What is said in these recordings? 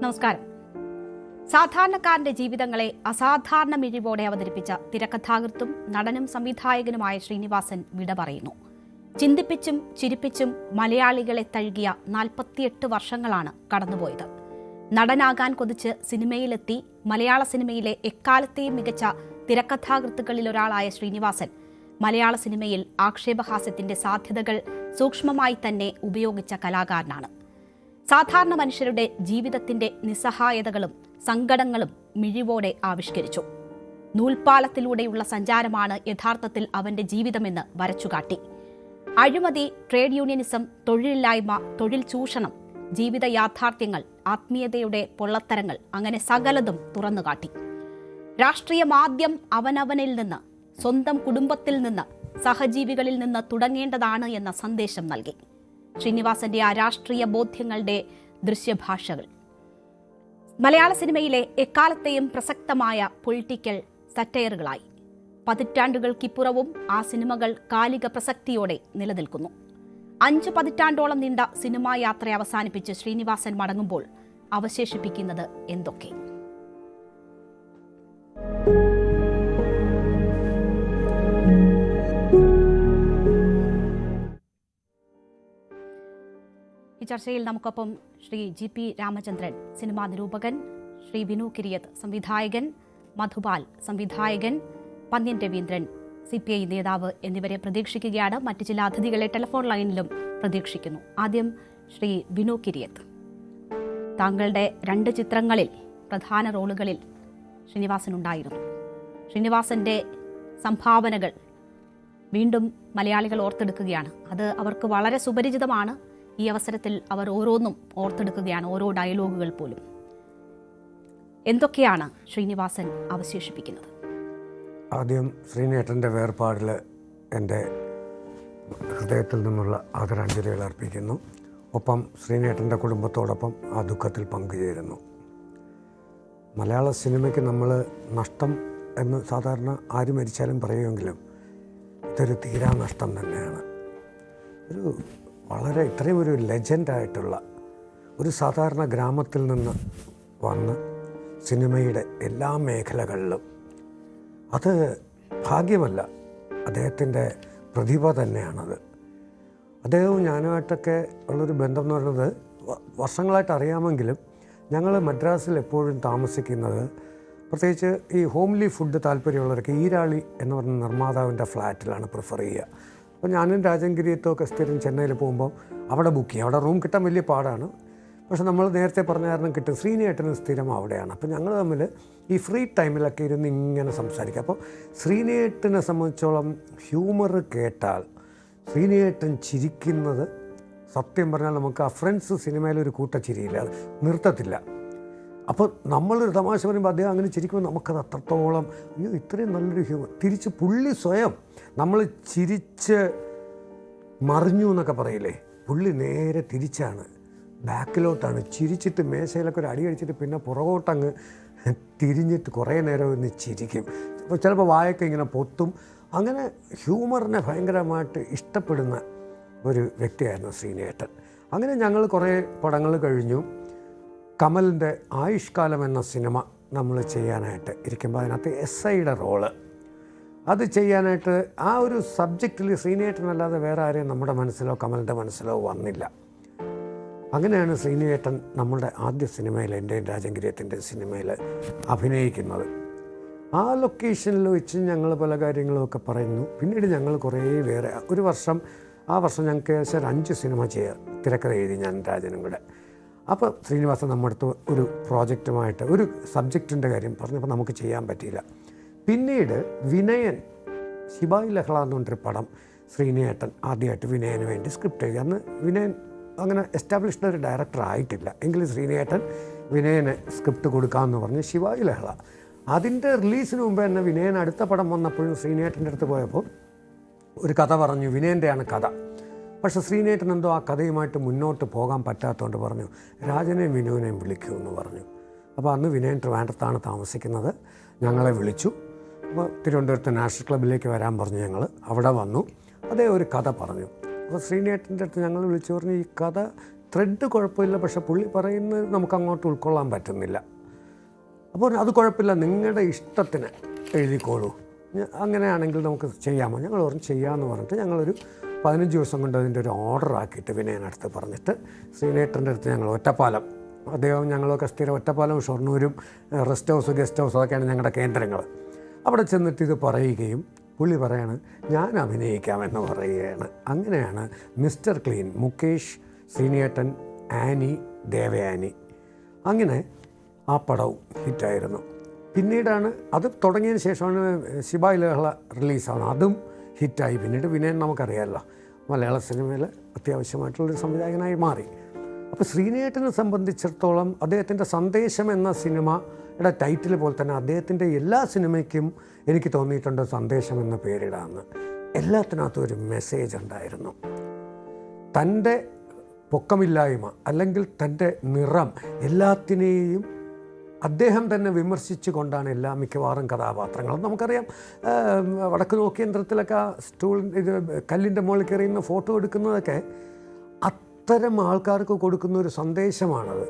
നമസ്കാരം. സാധാരണക്കാരന്റെ ജീവിതങ്ങളെ അസാധാരണ മിഴിവോടെ അവതരിപ്പിച്ച തിരക്കഥാകൃത്തും നടനും സംവിധായകനുമായ ശ്രീനിവാസൻ വിട പറയുന്നു. ചിന്തിപ്പിച്ചും ചിരിപ്പിച്ചും മലയാളികളെ തഴുകിയ 48 വർഷങ്ങളാണ് കടന്നുപോയത്. നടനാകാൻ കൊതിച്ച് സിനിമയിലെത്തി മലയാള സിനിമയിലെ എക്കാലത്തെയും മികച്ച തിരക്കഥാകൃത്തുക്കളിലൊരാളായ ശ്രീനിവാസൻ മലയാള സിനിമയിൽ ആക്ഷേപഹാസ്യത്തിന്റെ സാധ്യതകൾ സൂക്ഷ്മമായി തന്നെ ഉപയോഗിച്ച കലാകാരനാണ്. സാധാരണ മനുഷ്യരുടെ ജീവിതത്തിന്റെ നിസ്സഹായതകളും സങ്കടങ്ങളും മിഴിവോടെ ആവിഷ്കരിച്ചു. നൂൽപ്പാലത്തിലൂടെയുള്ള സഞ്ചാരമാണ് യഥാർത്ഥത്തിൽ അവന്റെ ജീവിതമെന്ന് വരച്ചുകാട്ടി. അഴിമതി, ട്രേഡ് യൂണിയനിസം, തൊഴിലില്ലായ്മ, തൊഴിൽ ചൂഷണം, ജീവിത യാഥാർത്ഥ്യങ്ങൾ, ആത്മീയതയുടെ പൊള്ളത്തരങ്ങൾ, അങ്ങനെ സകലതും തുറന്നുകാട്ടി. രാഷ്ട്രീയം ആദ്യം അവനവനിൽ നിന്ന്, സ്വന്തം കുടുംബത്തിൽ നിന്ന്, സഹജീവികളിൽ നിന്ന് തുടങ്ങേണ്ടതാണ് എന്ന സന്ദേശം നൽകി. ശ്രീനിവാസന്റെ ആ രാഷ്ട്രീയ ബോധ്യങ്ങളുടെ ദൃശ്യഭാഷകൾ മലയാള സിനിമയിലെ എക്കാലത്തെയും പ്രസക്തമായ പൊളിറ്റിക്കൽ സറ്റയറുകളായി. പതിറ്റാണ്ടുകൾക്കിപ്പുറവും ആ സിനിമകൾ കാലിക പ്രസക്തിയോടെ നിലനിൽക്കുന്നു. 5 പതിറ്റാണ്ടോളം നീണ്ട സിനിമാ യാത്ര അവസാനിപ്പിച്ച് ശ്രീനിവാസൻ മടങ്ങുമ്പോൾ അവശേഷിപ്പിക്കുന്നത് എന്തൊക്കെ? ഈ ചർച്ചയിൽ നമുക്കൊപ്പം ശ്രീ GP രാമചന്ദ്രൻ, സിനിമാ നിരൂപകൻ, ശ്രീ വിനു കിരിയത്ത്, സംവിധായകൻ, മധുപാൽ, സംവിധായകൻ, പന്ന്യൻ രവീന്ദ്രൻ, CPI നേതാവ് എന്നിവരെ പ്രതീക്ഷിക്കുകയാണ്. മറ്റ് ചില അതിഥികളെ ടെലിഫോൺ ലൈനിലും പ്രതീക്ഷിക്കുന്നു. ആദ്യം ശ്രീ വിനു കിരിയത്ത്, താങ്കളുടെ 2 ചിത്രങ്ങളിൽ പ്രധാന റോളുകളിൽ ശ്രീനിവാസനുണ്ടായിരുന്നു. ശ്രീനിവാസന്റെ സംഭാവനകൾ വീണ്ടും മലയാളികൾ ഓർത്തെടുക്കുകയാണ്. അത് അവർക്ക് വളരെ സുപരിചിതമാണ്. ഈ അവസരത്തിൽ അവർ ഓരോന്നും ഓർത്തെടുക്കുകയാണ്, ഓരോ ഡയലോഗുകൾ പോലും. എന്തൊക്കെയാണ് ശ്രീനിവാസൻ അവശേഷിപ്പിക്കുന്നത്? ആദ്യം ശ്രീനേട്ടൻ്റെ വേർപാടിൽ എൻ്റെ ഹൃദയത്തിൽ നിന്നുള്ള ആദരാഞ്ജലികൾ അർപ്പിക്കുന്നു. ഒപ്പം ശ്രീനേട്ടൻ്റെ കുടുംബത്തോടൊപ്പം ആ ദുഃഖത്തിൽ പങ്കുചേരുന്നു. മലയാള സിനിമയ്ക്ക് നമ്മൾ നഷ്ടം എന്ന് സാധാരണ ആര് മരിച്ചാലും പറയുമെങ്കിലും ഇതൊരു തീരാ നഷ്ടം തന്നെയാണ്. വളരെ ഇത്രയും ഒരു ലെജൻഡായിട്ടുള്ള ഒരു സാധാരണ ഗ്രാമത്തിൽ നിന്ന് വന്ന് സിനിമയുടെ എല്ലാ മേഖലകളിലും, അത് ഭാഗ്യമല്ല, അദ്ദേഹത്തിൻ്റെ പ്രതിഭ തന്നെയാണത്. അദ്ദേഹവും ഞാനുമായിട്ടൊക്കെ ഉള്ളൊരു ബന്ധം എന്ന് പറയുന്നത് വർഷങ്ങളായിട്ട് അറിയാമെങ്കിലും ഞങ്ങൾ മദ്രാസിൽ എപ്പോഴും താമസിക്കുന്നത്, പ്രത്യേകിച്ച് ഈ ഹോംലി ഫുഡ് താല്പര്യമുള്ളവർക്ക് ഈരാളി എന്ന് പറഞ്ഞ നിർമ്മാതാവിൻ്റെ ഫ്ലാറ്റിലാണ് പ്രിഫർ ചെയ്യുക. അപ്പോൾ ഞാനും രാജൻഗിരിയത്തൊക്കെ സ്ഥിരം ചെന്നൈയിൽ പോകുമ്പോൾ അവിടെ ബുക്ക് ചെയ്യും. അവിടെ റൂം കിട്ടാൻ വലിയ പാടാണ്, പക്ഷെ നമ്മൾ നേരത്തെ പറഞ്ഞ കാരണം കിട്ടും. ശ്രീനേട്ടന് സ്ഥിരം അവിടെയാണ്. അപ്പോൾ ഞങ്ങൾ തമ്മിൽ ഈ ഫ്രീ ടൈമിലൊക്കെ ഇരുന്ന് ഇങ്ങനെ സംസാരിക്കുക. അപ്പോൾ ശ്രീനേട്ടനെ സംബന്ധിച്ചോളം ഹ്യൂമർ കേട്ടാൽ, ശ്രീനേട്ടൻ ചിരിക്കുന്നത് സത്യം പറഞ്ഞാൽ നമുക്ക് ആ ഫ്രണ്ട്സ് സിനിമയിലൊരു കൂട്ടച്ചിരിയില്ല, അത് നിർത്തത്തില്ല. അപ്പോൾ നമ്മളൊരു തമാശ പറയുമ്പോൾ അദ്ദേഹം അങ്ങനെ ചിരിക്കുമ്പോൾ നമുക്കത് അത്രത്തോളം അയ്യോ ഇത്രയും നല്ലൊരു ഹ്യൂമർ. തിരിച്ച് പുള്ളി സ്വയം നമ്മൾ ചിരിച്ച് മറിഞ്ഞു എന്നൊക്കെ പറയില്ലേ, പുള്ളി നേരെ തിരിച്ചാണ്, ബാക്കിലോട്ടാണ് ചിരിച്ചിട്ട് മേശയിലൊക്കെ ഒരു അടി അടിച്ചിട്ട് പിന്നെ പുറകോട്ടങ്ങ് തിരിഞ്ഞിട്ട് കുറേ നേരം ഒന്ന് ചിരിക്കും. അപ്പോൾ ചിലപ്പോൾ വായൊക്കെ ഇങ്ങനെ പൊത്തും. അങ്ങനെ ഹ്യൂമറിനെ ഭയങ്കരമായിട്ട് ഇഷ്ടപ്പെടുന്ന ഒരു വ്യക്തിയായിരുന്നു ശ്രീനേട്ടൻ. അങ്ങനെ ഞങ്ങൾ കുറേ പടങ്ങൾ കഴിഞ്ഞു. കമലിൻ്റെ ആയുഷ്കാലം എന്ന സിനിമ നമ്മൾ ചെയ്യാനായിട്ട് ഇരിക്കുമ്പോൾ അതിനകത്ത് SIയുടെ റോള് അത് ചെയ്യാനായിട്ട് ആ ഒരു സബ്ജക്റ്റിൽ ശ്രീനേട്ടനല്ലാതെ വേറെ ആരെയും നമ്മുടെ മനസ്സിലോ കമലിൻ്റെ മനസ്സിലോ വന്നില്ല. അങ്ങനെയാണ് ശ്രീനേട്ടൻ നമ്മുടെ ആദ്യ സിനിമയിൽ, എൻ്റെ രാജൻഗിരിയത്തിൻ്റെ സിനിമയിൽ അഭിനയിക്കുന്നത്. ആ ലൊക്കേഷനിൽ വെച്ച് ഞങ്ങൾ പല കാര്യങ്ങളുമൊക്കെ പറയുന്നു. പിന്നീട് ഞങ്ങൾ കുറേ വേറെ ആ വർഷം ഞങ്ങൾക്ക് ഏകദേശം 5 സിനിമ തിരക്കഥ എഴുതി ഞാൻ രാജനും കൂടെ. അപ്പോൾ ശ്രീനിവാസൻ നമ്മുടെ അടുത്ത് ഒരു പ്രോജക്റ്റുമായിട്ട് ഒരു സബ്ജക്റ്റിൻ്റെ കാര്യം പറഞ്ഞപ്പോൾ നമുക്ക് ചെയ്യാൻ പറ്റിയില്ല. പിന്നീട് വിനയൻ, ശിബായി ലഹള എന്ന് പറഞ്ഞൊരു പടം ശ്രീനേട്ടൻ ആദ്യമായിട്ട് വിനയന് വേണ്ടി സ്ക്രിപ്റ്റ് എഴുതി. അന്ന് വിനയൻ അങ്ങനെ എസ്റ്റാബ്ലിഷ്ഡ് ഒരു ഡയറക്ടർ ആയിട്ടില്ല. എങ്കിലും ശ്രീനേട്ടൻ വിനയന് സ്ക്രിപ്റ്റ് കൊടുക്കാമെന്ന് പറഞ്ഞ് ശിബായി ലഹള. അതിൻ്റെ റിലീസിന് മുമ്പ് തന്നെ വിനയൻ അടുത്ത പടം വന്നപ്പോഴും ശ്രീനേട്ടൻ്റെ അടുത്ത് പോയപ്പോൾ ഒരു കഥ പറഞ്ഞു, വിനയൻ്റെയാണ് കഥ. പക്ഷേ ശ്രീനേട്ടൻ എന്തോ ആ കഥയുമായിട്ട് മുന്നോട്ട് പോകാൻ പറ്റാത്തതുകൊണ്ട് പറഞ്ഞു രാജനെയും വിനുവിനെയും വിളിക്കൂ എന്ന് പറഞ്ഞു. അപ്പോൾ അന്ന് വിനയൻ ട്രിവാൻഡ്രത്താണ് താമസിക്കുന്നത്. ഞങ്ങളെ വിളിച്ചു. അപ്പോൾ തിരുവനന്തപുരത്ത് നാഷണൽ ക്ലബ്ബിലേക്ക് വരാൻ പറഞ്ഞു. ഞങ്ങൾ അവിടെ വന്നു. അതേ ഒരു കഥ പറഞ്ഞു. അപ്പോൾ ശ്രീനേട്ടൻ്റെ അടുത്ത് ഞങ്ങൾ വിളിച്ചു പറഞ്ഞു ഈ കഥ ത്രെഡ് കുഴപ്പമില്ല, പക്ഷെ പുള്ളി പറയുന്നത് നമുക്ക് അങ്ങോട്ട് ഉൾക്കൊള്ളാൻ പറ്റുന്നില്ല. അപ്പോൾ അത് കുഴപ്പമില്ല, നിങ്ങളുടെ ഇഷ്ടത്തിന് എഴുതിക്കോളൂ, അങ്ങനെയാണെങ്കിൽ നമുക്ക് ചെയ്യാമോ? ഞങ്ങൾ പറഞ്ഞു ചെയ്യാമെന്ന് പറഞ്ഞിട്ട് ഞങ്ങളൊരു 15 ദിവസം കൊണ്ട് അതിൻ്റെ ഒരു ഓർഡർ ആക്കിയിട്ട് വിനയനടുത്ത് പറഞ്ഞിട്ട് ശ്രീനേട്ടൻ്റെ അടുത്ത് ഞങ്ങൾ ഒറ്റപ്പാലം, അദ്ദേഹം ഞങ്ങളൊക്കെ സ്ഥിരം ഒറ്റപ്പാലം, ഷൊർണൂരും റെസ്റ്റ് ഹൗസ്, ഗസ്റ്റ് ഹൗസ് അതൊക്കെയാണ് ഞങ്ങളുടെ കേന്ദ്രങ്ങൾ. അവിടെ ചെന്നിട്ട് ഇത് പറയുകയും പുള്ളി പറയാണ് ഞാൻ അഭിനയിക്കാമെന്ന് പറയുകയാണ്. അങ്ങനെയാണ് മിസ്റ്റർ ക്ലീൻ, മുകേഷ്, ശ്രീനേട്ടൻ, ആനി, ദേവയാനി, അങ്ങനെ ആ പടവും ഹിറ്റായിരുന്നു. പിന്നീടാണ് അത് തുടങ്ങിയതിന് ശേഷമാണ് ശിബായ് ലഹള റിലീസാണ്, അതും ഹിറ്റായി. പിന്നീട് വിനയൻ നമുക്കറിയാമല്ലോ മലയാള സിനിമയിൽ അത്യാവശ്യമായിട്ടുള്ളൊരു സംവിധായകനായി മാറി. അപ്പോൾ ശ്രീനേട്ടനെ സംബന്ധിച്ചിടത്തോളം അദ്ദേഹത്തിൻ്റെ സന്ദേശം എന്ന സിനിമയുടെ ടൈറ്റിൽ പോലെ തന്നെ അദ്ദേഹത്തിൻ്റെ എല്ലാ സിനിമയ്ക്കും എനിക്ക് തോന്നിയിട്ടുണ്ട് സന്ദേശം എന്ന പേരിടാമെന്ന്. എല്ലാത്തിനകത്തും ഒരു മെസ്സേജ് ഉണ്ടായിരുന്നു. തൻ്റെ പൊക്കമില്ലായ്മ അല്ലെങ്കിൽ തൻ്റെ നിറം എല്ലാത്തിനെയും അദ്ദേഹം തന്നെ വിമർശിച്ചു കൊണ്ടാണ് എല്ലാ മിക്കവാറും കഥാപാത്രങ്ങളും. നമുക്കറിയാം വടക്ക് നോക്കിയന്ത്രത്തിലൊക്കെ ഇത് കല്ലിൻ്റെ മുകളിൽ കയറിയുന്ന ഫോട്ടോ എടുക്കുന്നതൊക്കെ അത്തരം ആൾക്കാർക്ക് കൊടുക്കുന്ന ഒരു സന്ദേശമാണത്.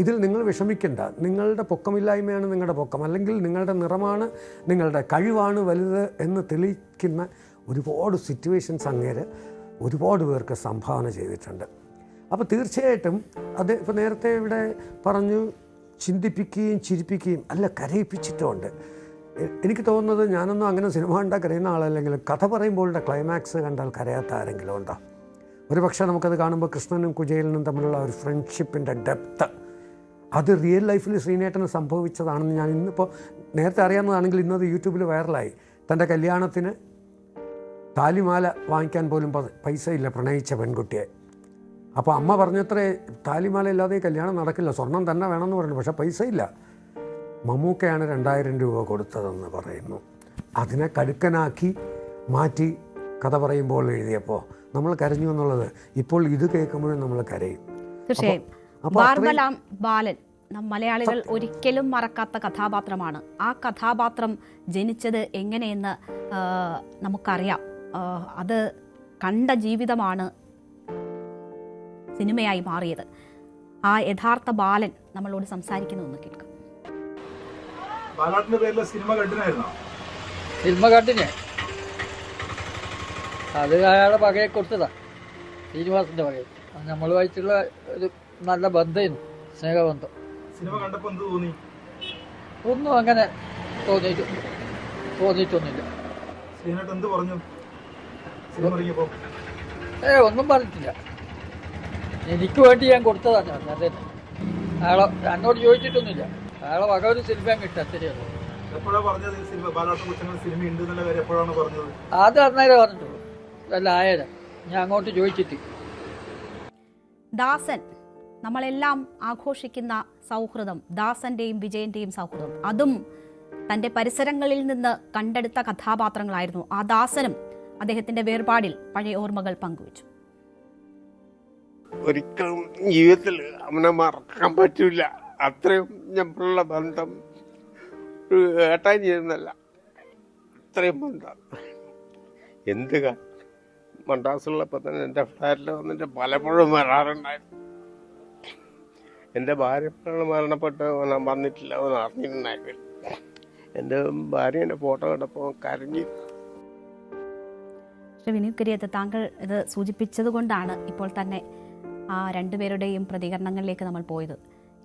ഇതിൽ നിങ്ങൾ വിഷമിക്കേണ്ട, നിങ്ങളുടെ പൊക്കമില്ലായ്മയാണ് നിങ്ങളുടെ പൊക്കം, അല്ലെങ്കിൽ നിങ്ങളുടെ നിറമാണ്, നിങ്ങളുടെ കഴിവാണ് വലുത് എന്ന് തെളിയിക്കുന്ന ഒരുപാട് സിറ്റുവേഷൻസ് അങ്ങേര് ഒരുപാട് പേർക്ക് സംഭാവന ചെയ്തിട്ടുണ്ട്. അപ്പോൾ തീർച്ചയായിട്ടും അത് ഇപ്പോൾ നേരത്തെ ഇവിടെ പറഞ്ഞു, ചിന്തിപ്പിക്കുകയും ചിരിപ്പിക്കുകയും അല്ല കരയിപ്പിച്ചിട്ടുമുണ്ട്. എനിക്ക് തോന്നുന്നത് ഞാനൊന്നും അങ്ങനെ സിനിമ കണ്ടാൽ കരയുന്ന ആളല്ലെങ്കിലും കഥ പറയുമ്പോഴുള്ള ക്ലൈമാക്സ് കണ്ടാൽ കരയാത്ത ആരെങ്കിലും ഉണ്ടോ? ഒരു പക്ഷേ നമുക്കത് കാണുമ്പോൾ കൃഷ്ണനും കുചേലനും തമ്മിലുള്ള ഒരു ഫ്രണ്ട്ഷിപ്പിൻ്റെ ഡെപ്ത്ത് അത് റിയൽ ലൈഫിൽ ശ്രീനേട്ടന് സംഭവിച്ചതാണെന്ന് ഞാൻ ഇന്നിപ്പോൾ നേരത്തെ അറിയാവുന്നതാണെങ്കിൽ ഇന്നത് യൂട്യൂബിൽ വൈറലായി. തൻ്റെ കല്യാണത്തിന് താലിമാല വാങ്ങിക്കാൻ പോലും പൈസ ഇല്ല പ്രണയിച്ച പെൺകുട്ടിയെ. അപ്പോൾ അമ്മ പറഞ്ഞത്രേ താലിമാല ഇല്ലാതെ കല്യാണം നടക്കില്ല, സ്വർണം തന്നെ വേണമെന്ന് പറഞ്ഞു. പക്ഷേ പൈസ ഇല്ല. മമ്മൂക്കയാണ് 2000 രൂപ കൊടുത്തതെന്ന് പറയുന്നു. അതിനെ കടുക്കനാക്കി മാറ്റി കഥ പറയുമ്പോൾ എഴുതിയപ്പോൾ നമ്മൾ കരഞ്ഞു എന്നുള്ളത് ഇപ്പോൾ ഇത് കേൾക്കുമ്പോഴും നമ്മൾ കരയും. തീർച്ചയായും ബാർബലാം ബാലൻ മലയാളികൾ ഒരിക്കലും മറക്കാത്ത കഥാപാത്രമാണ്. ആ കഥാപാത്രം ജനിച്ചത് എങ്ങനെയെന്ന് നമുക്കറിയാം. അത് കണ്ട ജീവിതമാണ് സിനിമയായി മാറിയത്. ആ യഥാർത്ഥ ബാലൻ നമ്മളോട് സംസാരിക്കുന്നു കേൾക്കാം. സിനിമ കണ്ടിന് അത് അയാളുടെ വകയെ കൊടുത്തതാ, ശ്രീനിവാസിന്റെ വകയെ. നമ്മളുമായിട്ടുള്ള ഒരു നല്ല ബന്ധമായിരുന്നു, സ്നേഹബന്ധം. ഒന്നും അങ്ങനെ തോന്നിയിട്ടൊന്നുമില്ല. ഒന്നും പറഞ്ഞിട്ടില്ല. എനിക്ക് വേണ്ടി ഞാൻ കൊടുത്തതാണ്. അതെ, അയാളെ എന്നോട് ചോദിച്ചിട്ടൊന്നുമില്ല. അയാളെ വക ഒരു സിനിമ കിട്ടും, അത്രയുള്ളൂ. അത് അന്നേരം പറഞ്ഞിട്ടുള്ളൂ, അല്ല ആയാലും ഞാൻ അങ്ങോട്ട് ചോദിച്ചിട്ട്. ദാസൻ, നമ്മളെല്ലാം ആഘോഷിക്കുന്ന സൗഹൃദം, ദാസന്റെയും വിജയന്റെയും സൗഹൃദം, അതും തൻ്റെ പരിസരങ്ങളിൽ നിന്ന് കണ്ടെടുത്ത കഥാപാത്രങ്ങളായിരുന്നു. ആ ദാസനും അദ്ദേഹത്തിന്റെ വേർപാടിൽ പഴയ ഓർമ്മകൾ പങ്കുവച്ചു. ഒരിക്കലും ജീവിതത്തിൽ അവനെ മറക്കാൻ പറ്റില്ല. അത്രയും ഞമ്മളുള്ള ബന്ധം ഒരു ഏട്ടാൻ ചെയ്യുന്നല്ല, അത്രയും ബന്ധം. എന്ത് മദ്രാസിലുള്ളപ്പോൾ തന്നെ എൻ്റെ ഫ്ലാറ്റിൽ വന്നിട്ട് പലപ്പോഴും വരാറുണ്ടായിരുന്നു. എൻ്റെ ഭാര്യ മരണപ്പെട്ട് അവൻ വന്നിട്ടില്ല, അവൻ അറിഞ്ഞിട്ടുണ്ടായിരുന്നു. എൻ്റെ ഭാര്യേൻ്റെ ഫോട്ടോ കണ്ടപ്പോൾ കരഞ്ഞു. വിനു കരിയത്ത്, താങ്കൾ ഇത് സൂചിപ്പിച്ചത് കൊണ്ടാണ് ഇപ്പോൾ തന്നെ ആ രണ്ടുപേരുടെയും പ്രതികരണങ്ങളിലേക്ക് നമ്മൾ പോയത്.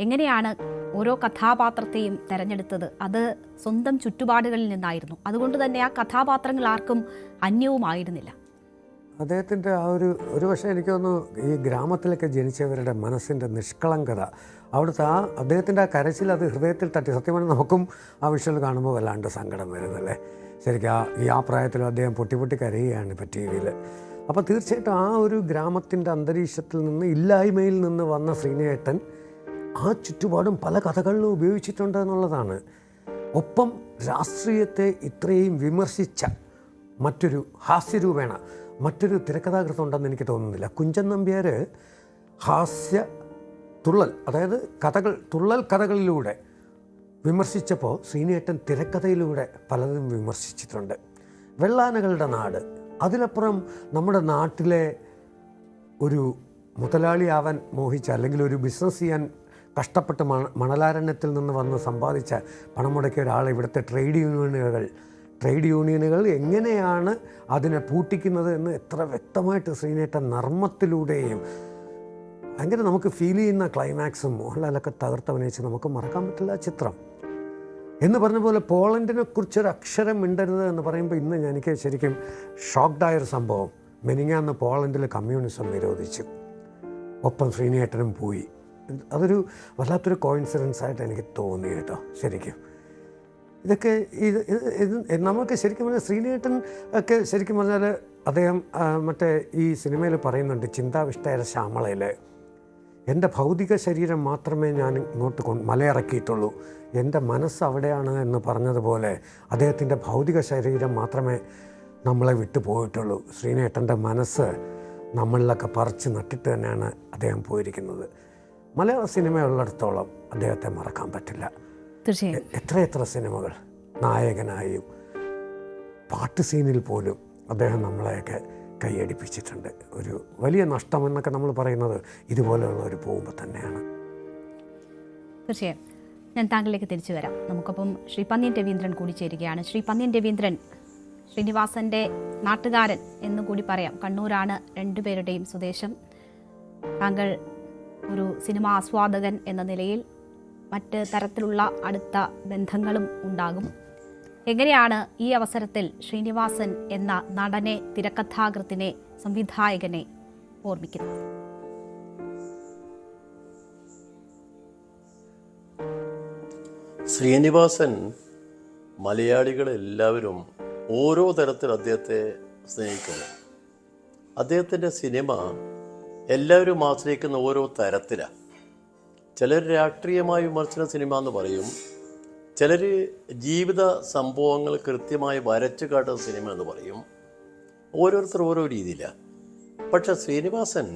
എങ്ങനെയാണ് ഓരോ കഥാപാത്രത്തെയും തിരഞ്ഞെടുത്തത്? അത് സ്വന്തം ചുറ്റുപാടുകളിൽ നിന്നായിരുന്നു. അതുകൊണ്ട് തന്നെ ആ കഥാപാത്രങ്ങൾ ആർക്കും അന്യവുമായിരുന്നില്ല. അദ്ദേഹത്തിൻ്റെ ആ ഒരു പക്ഷേ എനിക്ക് തോന്നുന്നു ഈ ഗ്രാമത്തിലൊക്കെ ജനിച്ചവരുടെ മനസ്സിൻ്റെ നിഷ്കളങ്കത, അവിടുത്തെ അദ്ദേഹത്തിൻ്റെ ആ കരച്ചിൽ അത് ഹൃദയത്തിൽ തട്ടി. സത്യമാണ്, നമുക്കും ആ വിഷ്വൽ കാണുമ്പോൾ വല്ലാണ്ട് സങ്കടം വരുന്നല്ലേ. ശരിക്കും ആ പ്രായത്തിലും അദ്ദേഹം പൊട്ടി കരയുകയാണ് ഇപ്പോൾ ടി വിയിൽ. അപ്പോൾ തീർച്ചയായിട്ടും ആ ഒരു ഗ്രാമത്തിൻ്റെ അന്തരീക്ഷത്തിൽ നിന്ന്, ഇല്ലായ്മയിൽ നിന്ന് വന്ന ശ്രീനേട്ടൻ ആ ചുറ്റുപാടും പല കഥകളിലും ഉപയോഗിച്ചിട്ടുണ്ട് എന്നുള്ളതാണ്. ഒപ്പം രാഷ്ട്രീയത്തെ ഇത്രയും വിമർശിച്ച മറ്റൊരു ഹാസ്യരൂപേണ മറ്റൊരു തിരക്കഥാകൃത്ത് ഉണ്ടെന്ന് എനിക്ക് തോന്നുന്നില്ല. കുഞ്ചൻ നമ്പ്യാർ ഹാസ്യ തുള്ളൽ, അതായത് തുള്ളൽ കഥകളിലൂടെ വിമർശിച്ചപ്പോൾ ശ്രീനേട്ടൻ തിരക്കഥയിലൂടെ പലതും വിമർശിച്ചിട്ടുണ്ട്. വെള്ളാനകളുടെ നാട്, അതിലപ്പുറം നമ്മുടെ നാട്ടിലെ ഒരു മുതലാളിയാവാൻ മോഹിച്ച, അല്ലെങ്കിൽ ഒരു ബിസിനസ് ചെയ്യാൻ കഷ്ടപ്പെട്ട് മണലാരണ്യത്തിൽ നിന്ന് വന്ന് സമ്പാദിച്ച പണം മുടക്കിയ ഒരാൾ ഇവിടുത്തെ ട്രേഡ് യൂണിയനുകൾ എങ്ങനെയാണ് അതിനെ പൂട്ടിക്കുന്നത് എന്ന് എത്ര വ്യക്തമായിട്ട് ശ്രീനേട്ടൻ നർമ്മത്തിലൂടെയും ഭയങ്കര നമുക്ക് ഫീൽ ചെയ്യുന്ന ക്ലൈമാക്സും മോഹൻലാലൊക്കെ തകർത്തഭിനയിച്ച് നമുക്ക് മറക്കാൻ പറ്റില്ല ആ ചിത്രം. എന്ന് പറഞ്ഞ പോലെ പോളണ്ടിനെ കുറിച്ചൊരു അക്ഷരം മിണ്ടരുത് എന്ന് പറയുമ്പോൾ ഇന്ന് എനിക്ക് ശരിക്കും ഷോക്ക്ഡായൊരു സംഭവം. മെനിങ്ങാന്ന് പോളണ്ടിൽ കമ്മ്യൂണിസം നിരോധിച്ചു, ഒപ്പം ശ്രീനേട്ടനും പോയി. അതൊരു വല്ലാത്തൊരു കോയിൻസിഡൻസ് ആയിട്ട് എനിക്ക് തോന്നി കേട്ടോ. ശരിക്കും ഇതൊക്കെ നമുക്ക് ശരിക്കും പറഞ്ഞാൽ ശ്രീനേട്ടൻ ഒക്കെ ശരിക്കും പറഞ്ഞാൽ അദ്ദേഹം മറ്റേ ഈ സിനിമയിൽ പറയുന്നുണ്ട്, ചിന്താവിഷ്ടയ ശ്യാമളയിൽ എൻ്റെ ഭൗതിക ശരീരം മാത്രമേ ഞാൻ ഇങ്ങോട്ട് മലയിറക്കിയിട്ടുള്ളൂ, എൻ്റെ മനസ്സ് അവിടെയാണ് എന്ന് പറഞ്ഞതുപോലെ അദ്ദേഹത്തിൻ്റെ ഭൗതിക ശരീരം മാത്രമേ നമ്മളെ വിട്ടു പോയിട്ടുള്ളൂ. ശ്രീനേട്ടൻ്റെ മനസ്സ് നമ്മളിലൊക്കെ പറിച്ച് നട്ടിട്ട് തന്നെയാണ് അദ്ദേഹം പോയിരിക്കുന്നത്. മലയാള സിനിമയുള്ളിടത്തോളം അദ്ദേഹത്തെ മറക്കാൻ പറ്റില്ല. തീർച്ചയായും എത്ര സിനിമകൾ നായകനായും പാട്ട് സീനിൽ പോലും അദ്ദേഹം നമ്മളെയൊക്കെ കൈയടിപ്പിച്ചിട്ടുണ്ട്. ഒരു വലിയ നഷ്ടമെന്നൊക്കെ നമ്മൾ പറയുന്നത് ഇതുപോലെയുള്ളവർ പോകുമ്പോൾ തന്നെയാണ്. തീർച്ചയായും ഞാൻ താങ്കളിലേക്ക് തിരിച്ചു വരാം. നമുക്കൊപ്പം ശ്രീ പന്ന്യൻ രവീന്ദ്രൻ കൂടി ചേരുകയാണ്. ശ്രീ പന്ന്യൻ രവീന്ദ്രൻ, ശ്രീനിവാസൻ്റെ നാട്ടുകാരൻ എന്ന് കൂടി പറയാം. കണ്ണൂരാണ് രണ്ടുപേരുടെയും സ്വദേശം. താങ്കൾ ഒരു സിനിമാ ആസ്വാദകൻ എന്ന നിലയിൽ മറ്റ് തരത്തിലുള്ള അടുത്ത ബന്ധങ്ങളും ഉണ്ടാകും. എങ്ങനെയാണ് ഈ അവസരത്തിൽ ശ്രീനിവാസൻ എന്ന നടനെ, തിരക്കഥാകൃത്തിനെ, സംവിധായകനെ ഓർമ്മിക്കുന്നത്? ശ്രീനിവാസൻ മലയാളികളെല്ലാവരും ഓരോ തരത്തിൽ അദ്ദേഹത്തെ സ്നേഹിക്കുന്നു. അദ്ദേഹത്തിൻ്റെ സിനിമ എല്ലാവരും ആശ്രയിക്കുന്ന ഓരോ തരത്തിലാണ്. ചിലർ രാഷ്ട്രീയമായി വിമർശന സിനിമ എന്ന് പറയും, ചിലർ ജീവിത സംഭവങ്ങൾ കൃത്യമായി വരച്ചു കാട്ടുന്ന സിനിമ എന്ന് പറയും. ഓരോരുത്തർ ഓരോ രീതിയിലാണ്. പക്ഷെ ശ്രീനിവാസൻ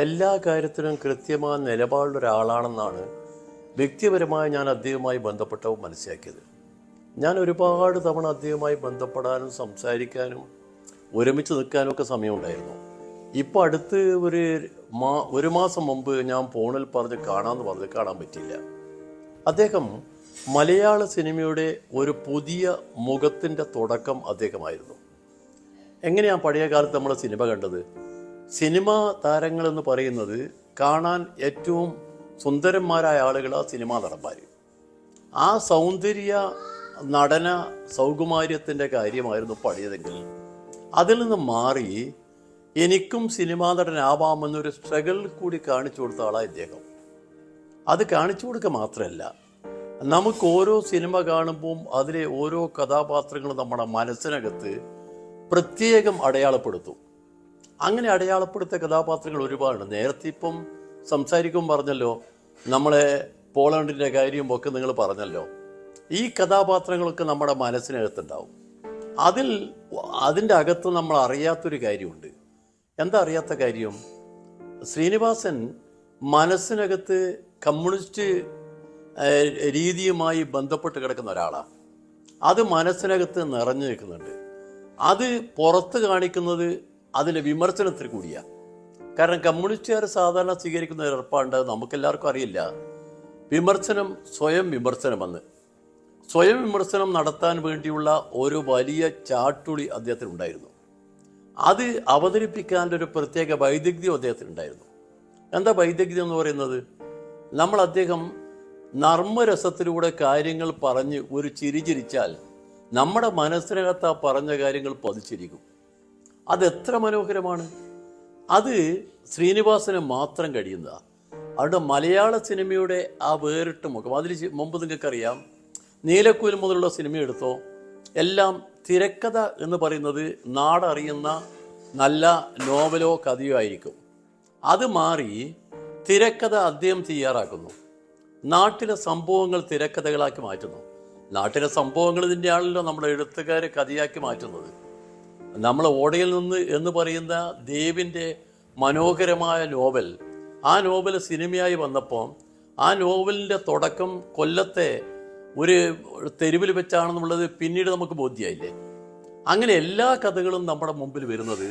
എല്ലാ കാര്യത്തിലും കൃത്യമായ നിലപാടുള്ള ഒരാളാണെന്നാണ് വ്യക്തിപരമായി ഞാൻ അദ്ദേഹവുമായി ബന്ധപ്പെട്ടവ മനസ്സിലാക്കിയത്. ഞാൻ ഒരുപാട് തവണ അദ്ദേഹവുമായി ബന്ധപ്പെടാനും സംസാരിക്കാനും ഒരുമിച്ച് നിൽക്കാനും ഒക്കെ സമയമുണ്ടായിരുന്നു. ഇപ്പോൾ അടുത്ത് ഒരു മാസം മുമ്പ് ഞാൻ ഫോണിൽ പറഞ്ഞ് കാണാൻ പറ്റിയില്ല. അദ്ദേഹം മലയാള സിനിമയുടെ ഒരു പുതിയ മുഖത്തിൻ്റെ തുടക്കം അദ്ദേഹമായിരുന്നു. എങ്ങനെയാണ് പഴയ കാലത്ത് നമ്മൾ സിനിമ കണ്ടത്? സിനിമാ താരങ്ങളെന്ന് പറയുന്നത് കാണാൻ ഏറ്റവും സുന്ദരന്മാരായ ആളുകളാണ് സിനിമാ നടന്മാർ. ആ സൗന്ദര്യ നടന സൗകുമാര്യത്തിൻ്റെ കാര്യമായിരുന്നു പഴയതെങ്കിൽ, അതിൽ നിന്ന് മാറി എനിക്കും സിനിമാ നടനാവാമെന്നൊരു സ്ട്രഗിൾ കൂടി കാണിച്ചു കൊടുത്ത ആളാണ് ഇദ്ദേഹം. അത് കാണിച്ചു കൊടുക്കുക മാത്രമല്ല, നമുക്ക് ഓരോ സിനിമ കാണുമ്പോൾ അതിലെ ഓരോ കഥാപാത്രങ്ങളും നമ്മുടെ മനസ്സിനകത്ത് പ്രത്യേകം അടയാളപ്പെടുത്തും. അങ്ങനെ അടയാളപ്പെടുത്തിയ കഥാപാത്രങ്ങൾ ഒരുപാടുണ്ട്. നേരത്തെ ഇപ്പം സംസാരിക്കുമ്പോൾ പറഞ്ഞല്ലോ, നമ്മളെ പോളണ്ടിൻ്റെ കാര്യം ഒക്കെ നിങ്ങൾ പറഞ്ഞല്ലോ. ഈ കഥാപാത്രങ്ങളൊക്കെ നമ്മുടെ മനസ്സിനകത്തുണ്ടാവും. അതിൻ്റെ അകത്ത് നമ്മൾ അറിയാത്തൊരു കാര്യമുണ്ട്. എന്താ അറിയാത്ത കാര്യം? ശ്രീനിവാസൻ മനസ്സിനകത്ത് കമ്മ്യൂണിസ്റ്റ് രീതിയുമായി ബന്ധപ്പെട്ട് കിടക്കുന്ന ഒരാളാണ്. അത് മനസ്സിനകത്ത് നിറഞ്ഞു നിൽക്കുന്നുണ്ട്. അത് പുറത്ത് കാണിക്കുന്നത് അതിൻ്റെ വിമർശനത്തിൽ കൂടിയാണ്. കാരണം കമ്മ്യൂണിസ്റ്റുകാർ സാധാരണ സ്വീകരിക്കുന്ന ഒരു ഏർപ്പാട് നമുക്കെല്ലാവർക്കും അറിയില്ല. സ്വയം വിമർശനം നടത്താൻ വേണ്ടിയുള്ള ഒരു വലിയ ചാട്ടുളി അദ്ദേഹത്തിനുണ്ടായിരുന്നു. അത് അവതരിപ്പിക്കാൻ്റെ ഒരു പ്രത്യേക വൈദഗ്ധ്യം അദ്ദേഹത്തിനുണ്ടായിരുന്നു. എന്താ വൈദഗ്ധ്യം എന്ന് പറയുന്നത്? അദ്ദേഹം നർമ്മരസത്തിലൂടെ കാര്യങ്ങൾ പറഞ്ഞ് ഒരു ചിരിച്ചാൽ നമ്മുടെ മനസ്സിനകത്ത് ആ പറഞ്ഞ കാര്യങ്ങൾ പതിച്ചിരിക്കും. അതെത്ര മനോഹരമാണ്! അത് ശ്രീനിവാസന് മാത്രം കഴിയുന്നതാണ്. അതുകൊണ്ട് മലയാള സിനിമയുടെ ആ വേറിട്ട മുഖം, അതിന് മുമ്പ് നിങ്ങൾക്കറിയാം, നീലക്കുയിൽ മുതലുള്ള സിനിമ എടുത്തോ, എല്ലാം തിരക്കഥ എന്ന് പറയുന്നത് നാടറിയുന്ന നല്ല നോവലോ കഥയോ ആയിരിക്കും. അത് മാറി തിരക്കഥ അദ്ദേഹം തയ്യാറാക്കുന്നു. നാട്ടിലെ സംഭവങ്ങൾ തിരക്കഥകളാക്കി മാറ്റുന്നു. നാട്ടിലെ സംഭവങ്ങൾ തന്നെയാണല്ലോ നമ്മുടെ എഴുത്തുകാരെ കഥയാക്കി മാറ്റുന്നത്. നമ്മൾ ഓടയിൽ നിന്ന് എന്ന് പറയുന്ന ദേവിൻ്റെ മനോഹരമായ നോവൽ, ആ നോവൽ സിനിമയായി വന്നപ്പോൾ ആ നോവലിൻ്റെ തുടക്കം കൊല്ലത്തെ ഒരു തെരുവിൽ വെച്ചാണെന്നുള്ളത് പിന്നീട് നമുക്ക് ബോധ്യമായില്ലേ? അങ്ങനെ എല്ലാ കഥകളും നമ്മുടെ മുമ്പിൽ വരുന്നത്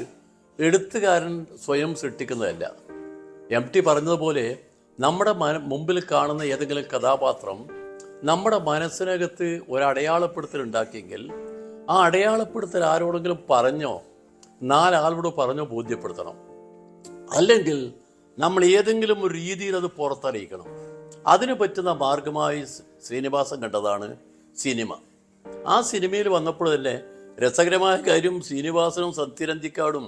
എഴുത്തുകാരൻ സ്വയം സൃഷ്ടിക്കുന്നതല്ല. MT പറഞ്ഞതുപോലെ നമ്മുടെ മുമ്പിൽ കാണുന്ന ഏതെങ്കിലും കഥാപാത്രം നമ്മുടെ മനസ്സിനകത്ത് ഒരടയാളപ്പെടുത്തൽ ഉണ്ടാക്കിയെങ്കിൽ ആ അടയാളപ്പെടുത്തൽ ആരോടെങ്കിലും പറഞ്ഞോ 4 ആളോട് പറഞ്ഞോ ബോധ്യപ്പെടുത്തണം. അല്ലെങ്കിൽ നമ്മൾ ഏതെങ്കിലും ഒരു രീതിയിൽ അത് പുറത്തറിയിക്കണം. അതിന് പറ്റുന്ന മാർഗമായി ശ്രീനിവാസൻ കണ്ടതാണ് സിനിമ. ആ സിനിമയിൽ വന്നപ്പോൾ തന്നെ രസകരമായ കാര്യം, ശ്രീനിവാസനും സത്യരഞ്ജിക്കാടും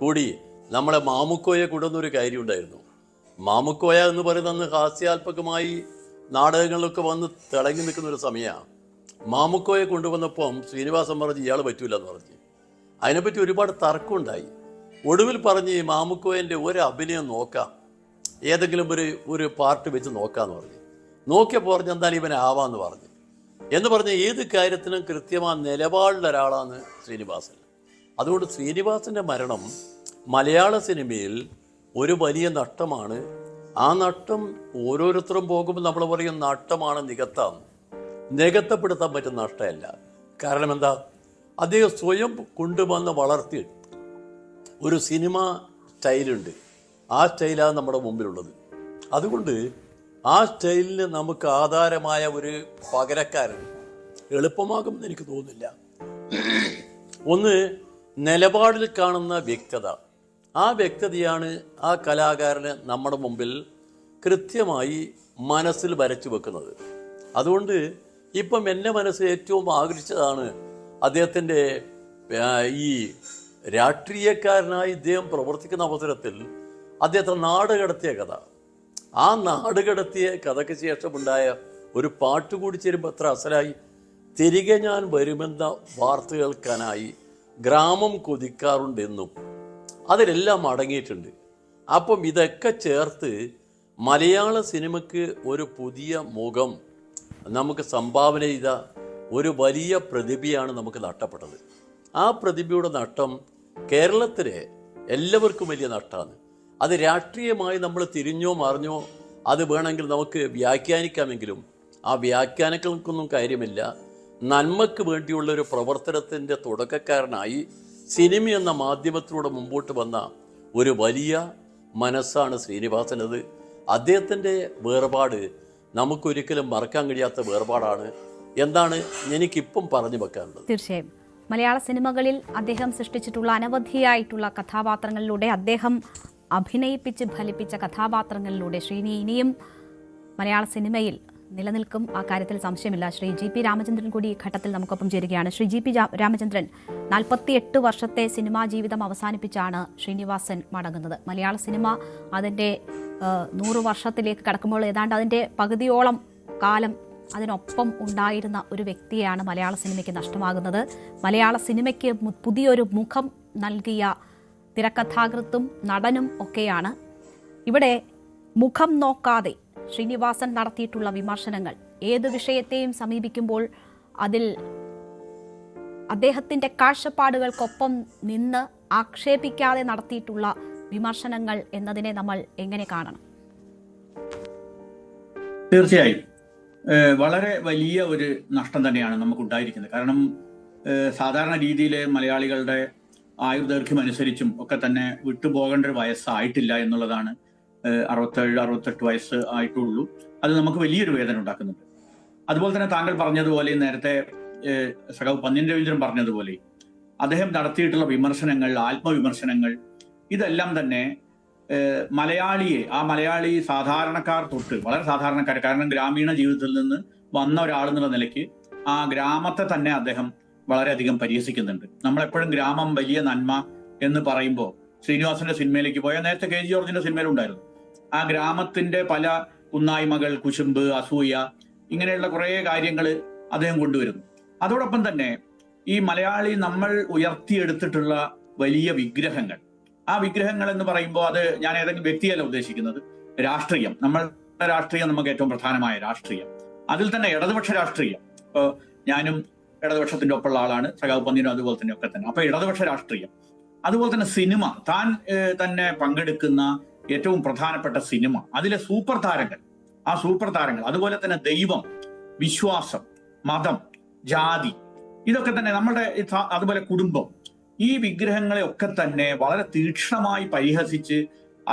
കൂടി നമ്മളെ മാമുക്കോയെ കൂടുന്നൊരു കാര്യം ഉണ്ടായിരുന്നു. മാമുക്കോയ എന്ന് പറയുന്ന ഹാസ്യാത്മകമായി നാടകങ്ങളിലൊക്കെ വന്ന് തിളങ്ങി നിൽക്കുന്ന ഒരു സമയമാണ്. മാമുക്കോയെ കൊണ്ടുവന്നപ്പം ശ്രീനിവാസൻ പറഞ്ഞ് ഇയാൾ പറ്റൂല എന്ന് പറഞ്ഞ്. അതിനെപ്പറ്റി ഒരുപാട് തർക്കമുണ്ടായി. ഒടുവിൽ പറഞ്ഞ് മാമുക്കോയൻ്റെ ഒരു അഭിനയം നോക്കാം, ഏതെങ്കിലും ഒരു പാർട്ട് വെച്ച് നോക്കാമെന്ന് പറഞ്ഞു. നോക്കിയപ്പോൾ പറഞ്ഞ് എന്തായാലും ഇവനെ ആവാമെന്ന് പറഞ്ഞു. എന്ന് പറഞ്ഞ് ഏത് കാര്യത്തിനും കൃത്യമായ നിലപാടുള്ള ഒരാളാണ് ശ്രീനിവാസൻ. അതുകൊണ്ട് ശ്രീനിവാസൻ്റെ മരണം മലയാള സിനിമയിൽ ഒരു വലിയ നഷ്ടമാണ്. ആ നഷ്ടം ഓരോരുത്തരും പോകുമ്പോൾ നമ്മൾ പറയും നഷ്ടമാണ്, നികത്തപ്പെടുത്താൻ പറ്റുന്ന നഷ്ടമല്ല. കാരണം എന്താ, അദ്ദേഹം സ്വയം കൊണ്ടുവന്ന് വളർത്തി ഒരു സിനിമ സ്റ്റൈലുണ്ട്. ആ സ്റ്റൈലാണ് നമ്മുടെ മുമ്പിലുള്ളത്. അതുകൊണ്ട് ആ സ്റ്റൈലിന് നമുക്ക് ആധാരമായ ഒരു പകരക്കാരൻ എളുപ്പമാകുമെന്ന് എനിക്ക് തോന്നുന്നില്ല. ഒന്ന്, നിലപാടിൽ കാണുന്ന വ്യക്തത. ആ വ്യക്തതയാണ് ആ കലാകാരന് നമ്മുടെ മുമ്പിൽ കൃത്യമായി മനസ്സിൽ വരച്ചു വെക്കുന്നത്. അതുകൊണ്ട് ഇപ്പം എൻ്റെ മനസ്സ് ഏറ്റവും ആകർഷിച്ചതാണ് അദ്ദേഹത്തിൻ്റെ ഈ രാഷ്ട്രീയക്കാരനായി ഇദ്ദേഹം പ്രവർത്തിക്കുന്ന അവസരത്തിൽ അദ്ദേഹത്തെ നാട് കടത്തിയ കഥ. ആ നാട് കടത്തിയ കഥയ്ക്ക് ശേഷമുണ്ടായ ഒരു പാട്ടുകൂടി ചേരുമ്പോൾ എത്ര അസലായി. തിരികെ ഞാൻ വരുമെന്ന വാർത്ത കേൾക്കാനായി ഗ്രാമം കൊതിക്കാറുണ്ടെന്നും അതിലെല്ലാം അടങ്ങിയിട്ടുണ്ട്. അപ്പം ഇതൊക്കെ ചേർത്ത് മലയാള സിനിമയ്ക്ക് ഒരു പുതിയ മുഖം നമുക്ക് സംഭാവന ചെയ്ത ഒരു വലിയ പ്രതിഭയാണ് നമുക്ക് നഷ്ടപ്പെട്ടത്. ആ പ്രതിഭയുടെ നഷ്ടം കേരളത്തിലെ എല്ലാവർക്കും വലിയ നഷ്ടമാണ്. അത് രാഷ്ട്രീയമായി നമ്മൾ തിരിഞ്ഞോ മറിഞ്ഞോ അത് വേണമെങ്കിൽ നമുക്ക് വ്യാഖ്യാനിക്കാമെങ്കിലും ആ വ്യാഖ്യാനങ്ങൾക്കൊന്നും കാര്യമില്ല. നന്മയ്ക്ക് വേണ്ടിയുള്ളൊരു പ്രവർത്തനത്തിൻ്റെ തുടക്കക്കാരനായി സിനിമ എന്ന മാധ്യമത്തിലൂടെ മുമ്പോട്ട് വന്ന ഒരു വലിയ മനസ്സാണ് ശ്രീനിവാസനത്. അദ്ദേഹത്തിൻ്റെ വേർപാട് നമുക്കൊരിക്കലും മറക്കാൻ കഴിയാത്ത വേർപാടാണ്. എന്താണ് എനിക്കിപ്പം പറഞ്ഞു വെക്കാനുള്ളത്? തീർച്ചയായും മലയാള സിനിമകളിൽ അദ്ദേഹം സൃഷ്ടിച്ചിട്ടുള്ള അനവധിയായിട്ടുള്ള കഥാപാത്രങ്ങളിലൂടെ, അദ്ദേഹം അഭിനയിപ്പിച്ച് ഫലിപ്പിച്ച കഥാപാത്രങ്ങളിലൂടെ ശ്രീനി ഇനിയും മലയാള സിനിമയിൽ നിലനിൽക്കും. ആ കാര്യത്തിൽ സംശയമില്ല. ശ്രീ GP രാമചന്ദ്രൻ കൂടി ഈ ഘട്ടത്തിൽ നമുക്കൊപ്പം ചേരുകയാണ്. ശ്രീ GP രാമചന്ദ്രൻ, 48 വർഷത്തെ സിനിമാ ജീവിതം അവസാനിപ്പിച്ചാണ് ശ്രീനിവാസൻ മടങ്ങുന്നത്. മലയാള സിനിമ അതിൻ്റെ 100 വർഷത്തിലേക്ക് കടക്കുമ്പോൾ ഏതാണ്ട് അതിൻ്റെ പകുതിയോളം കാലം അതിനൊപ്പം ഉണ്ടായിരുന്ന ഒരു വ്യക്തിയാണ് മലയാള സിനിമയ്ക്ക് നഷ്ടമാകുന്നത്. മലയാള സിനിമയ്ക്ക് പുതിയൊരു മുഖം നൽകിയ തിരക്കഥാകൃത്തും നടനും ഒക്കെയാണ്. ഇവിടെ മുഖം നോക്കാതെ ശ്രീനിവാസൻ നടത്തിയിട്ടുള്ള വിമർശനങ്ങൾ, ഏത് വിഷയത്തെയും സമീപിക്കുമ്പോൾ അതിൽ അദ്ദേഹത്തിൻ്റെ കാഴ്ചപ്പാടുകൾക്കൊപ്പം നിന്ന് ആക്ഷേപിക്കാതെ നടത്തിയിട്ടുള്ള വിമർശനങ്ങൾ എന്നതിനെ നമ്മൾ എങ്ങനെ കാണണം? തീർച്ചയായും വളരെ വലിയ ഒരു നഷ്ടം തന്നെയാണ് നമുക്കുണ്ടായിരിക്കുന്നത്. കാരണം സാധാരണ രീതിയിൽ മലയാളികളുടെ ആയുർദൈർഘ്യം അനുസരിച്ചും ഒക്കെ തന്നെ വിട്ടുപോകേണ്ട ഒരു വയസ്സായിട്ടില്ല എന്നുള്ളതാണ്. 67-68 വയസ്സ് ആയിട്ടുള്ളൂ. അത് നമുക്ക് വലിയൊരു വേദന ഉണ്ടാക്കുന്നുണ്ട്. അതുപോലെ തന്നെ താങ്കൾ പറഞ്ഞതുപോലെ, നേരത്തെ സഖാവ് പന്ന്യൻ രവീന്ദ്രൻ പറഞ്ഞതുപോലെ, അദ്ദേഹം നടത്തിയിട്ടുള്ള വിമർശനങ്ങൾ, ആത്മവിമർശനങ്ങൾ, ഇതെല്ലാം തന്നെ മലയാളിയെ, ആ മലയാളി സാധാരണക്കാർ തൊട്ട് വളരെ സാധാരണക്കാർ, കാരണം ഗ്രാമീണ ജീവിതത്തിൽ നിന്ന് വന്ന ഒരാളെന്നുള്ള നിലയ്ക്ക് ആ ഗ്രാമത്തെ തന്നെ അദ്ദേഹം വളരെയധികം പരിഹസിക്കുന്നുണ്ട്. നമ്മളെപ്പോഴും ഗ്രാമം വലിയ നന്മ എന്ന് പറയുമ്പോൾ ശ്രീനിവാസന്റെ സിനിമയിലേക്ക് പോയാൽ, നേരത്തെ KG ജോർജിന്റെ സിനിമയിലുണ്ടായിരുന്നു, ആ ഗ്രാമത്തിന്റെ പല കുന്നായ്മകൾ, കുശുമ്പ്, അസൂയ, ഇങ്ങനെയുള്ള കുറേ കാര്യങ്ങൾ അദ്ദേഹം കൊണ്ടുവരുന്നു. അതോടൊപ്പം തന്നെ ഈ മലയാളി നമ്മൾ ഉയർത്തിയെടുത്തിട്ടുള്ള വലിയ വിഗ്രഹങ്ങൾ, ആ വിഗ്രഹങ്ങൾ എന്ന് പറയുമ്പോൾ അത് ഞാൻ ഏതെങ്കിലും വ്യക്തിയല്ല ഉദ്ദേശിക്കുന്നത്, രാഷ്ട്രീയം. നമ്മളുടെ രാഷ്ട്രീയം നമുക്ക് ഏറ്റവും പ്രധാനമായ രാഷ്ട്രീയം, അതിൽ തന്നെ ഇടതുപക്ഷ രാഷ്ട്രീയം. ഇപ്പോൾ ഞാനും ഇടതുപക്ഷത്തിന്റെ ഒപ്പമുള്ള ആളാണ്, സഖാവ് പന്ന്യനും അതുപോലെ തന്നെ ഒക്കെ തന്നെ. അപ്പൊ ഇടതുപക്ഷ രാഷ്ട്രീയം, അതുപോലെ തന്നെ സിനിമ, താൻ തന്നെ പങ്കെടുക്കുന്ന ഏറ്റവും പ്രധാനപ്പെട്ട സിനിമ, അതിലെ സൂപ്പർ താരങ്ങൾ, ആ സൂപ്പർ താരങ്ങൾ, അതുപോലെ തന്നെ ദൈവം, വിശ്വാസം, മതം, ജാതി, ഇതൊക്കെ തന്നെ നമ്മുടെ, അതുപോലെ കുടുംബം, ഈ വിഗ്രഹങ്ങളെ ഒക്കെ തന്നെ വളരെ തീക്ഷ്ണമായി പരിഹസിച്ച്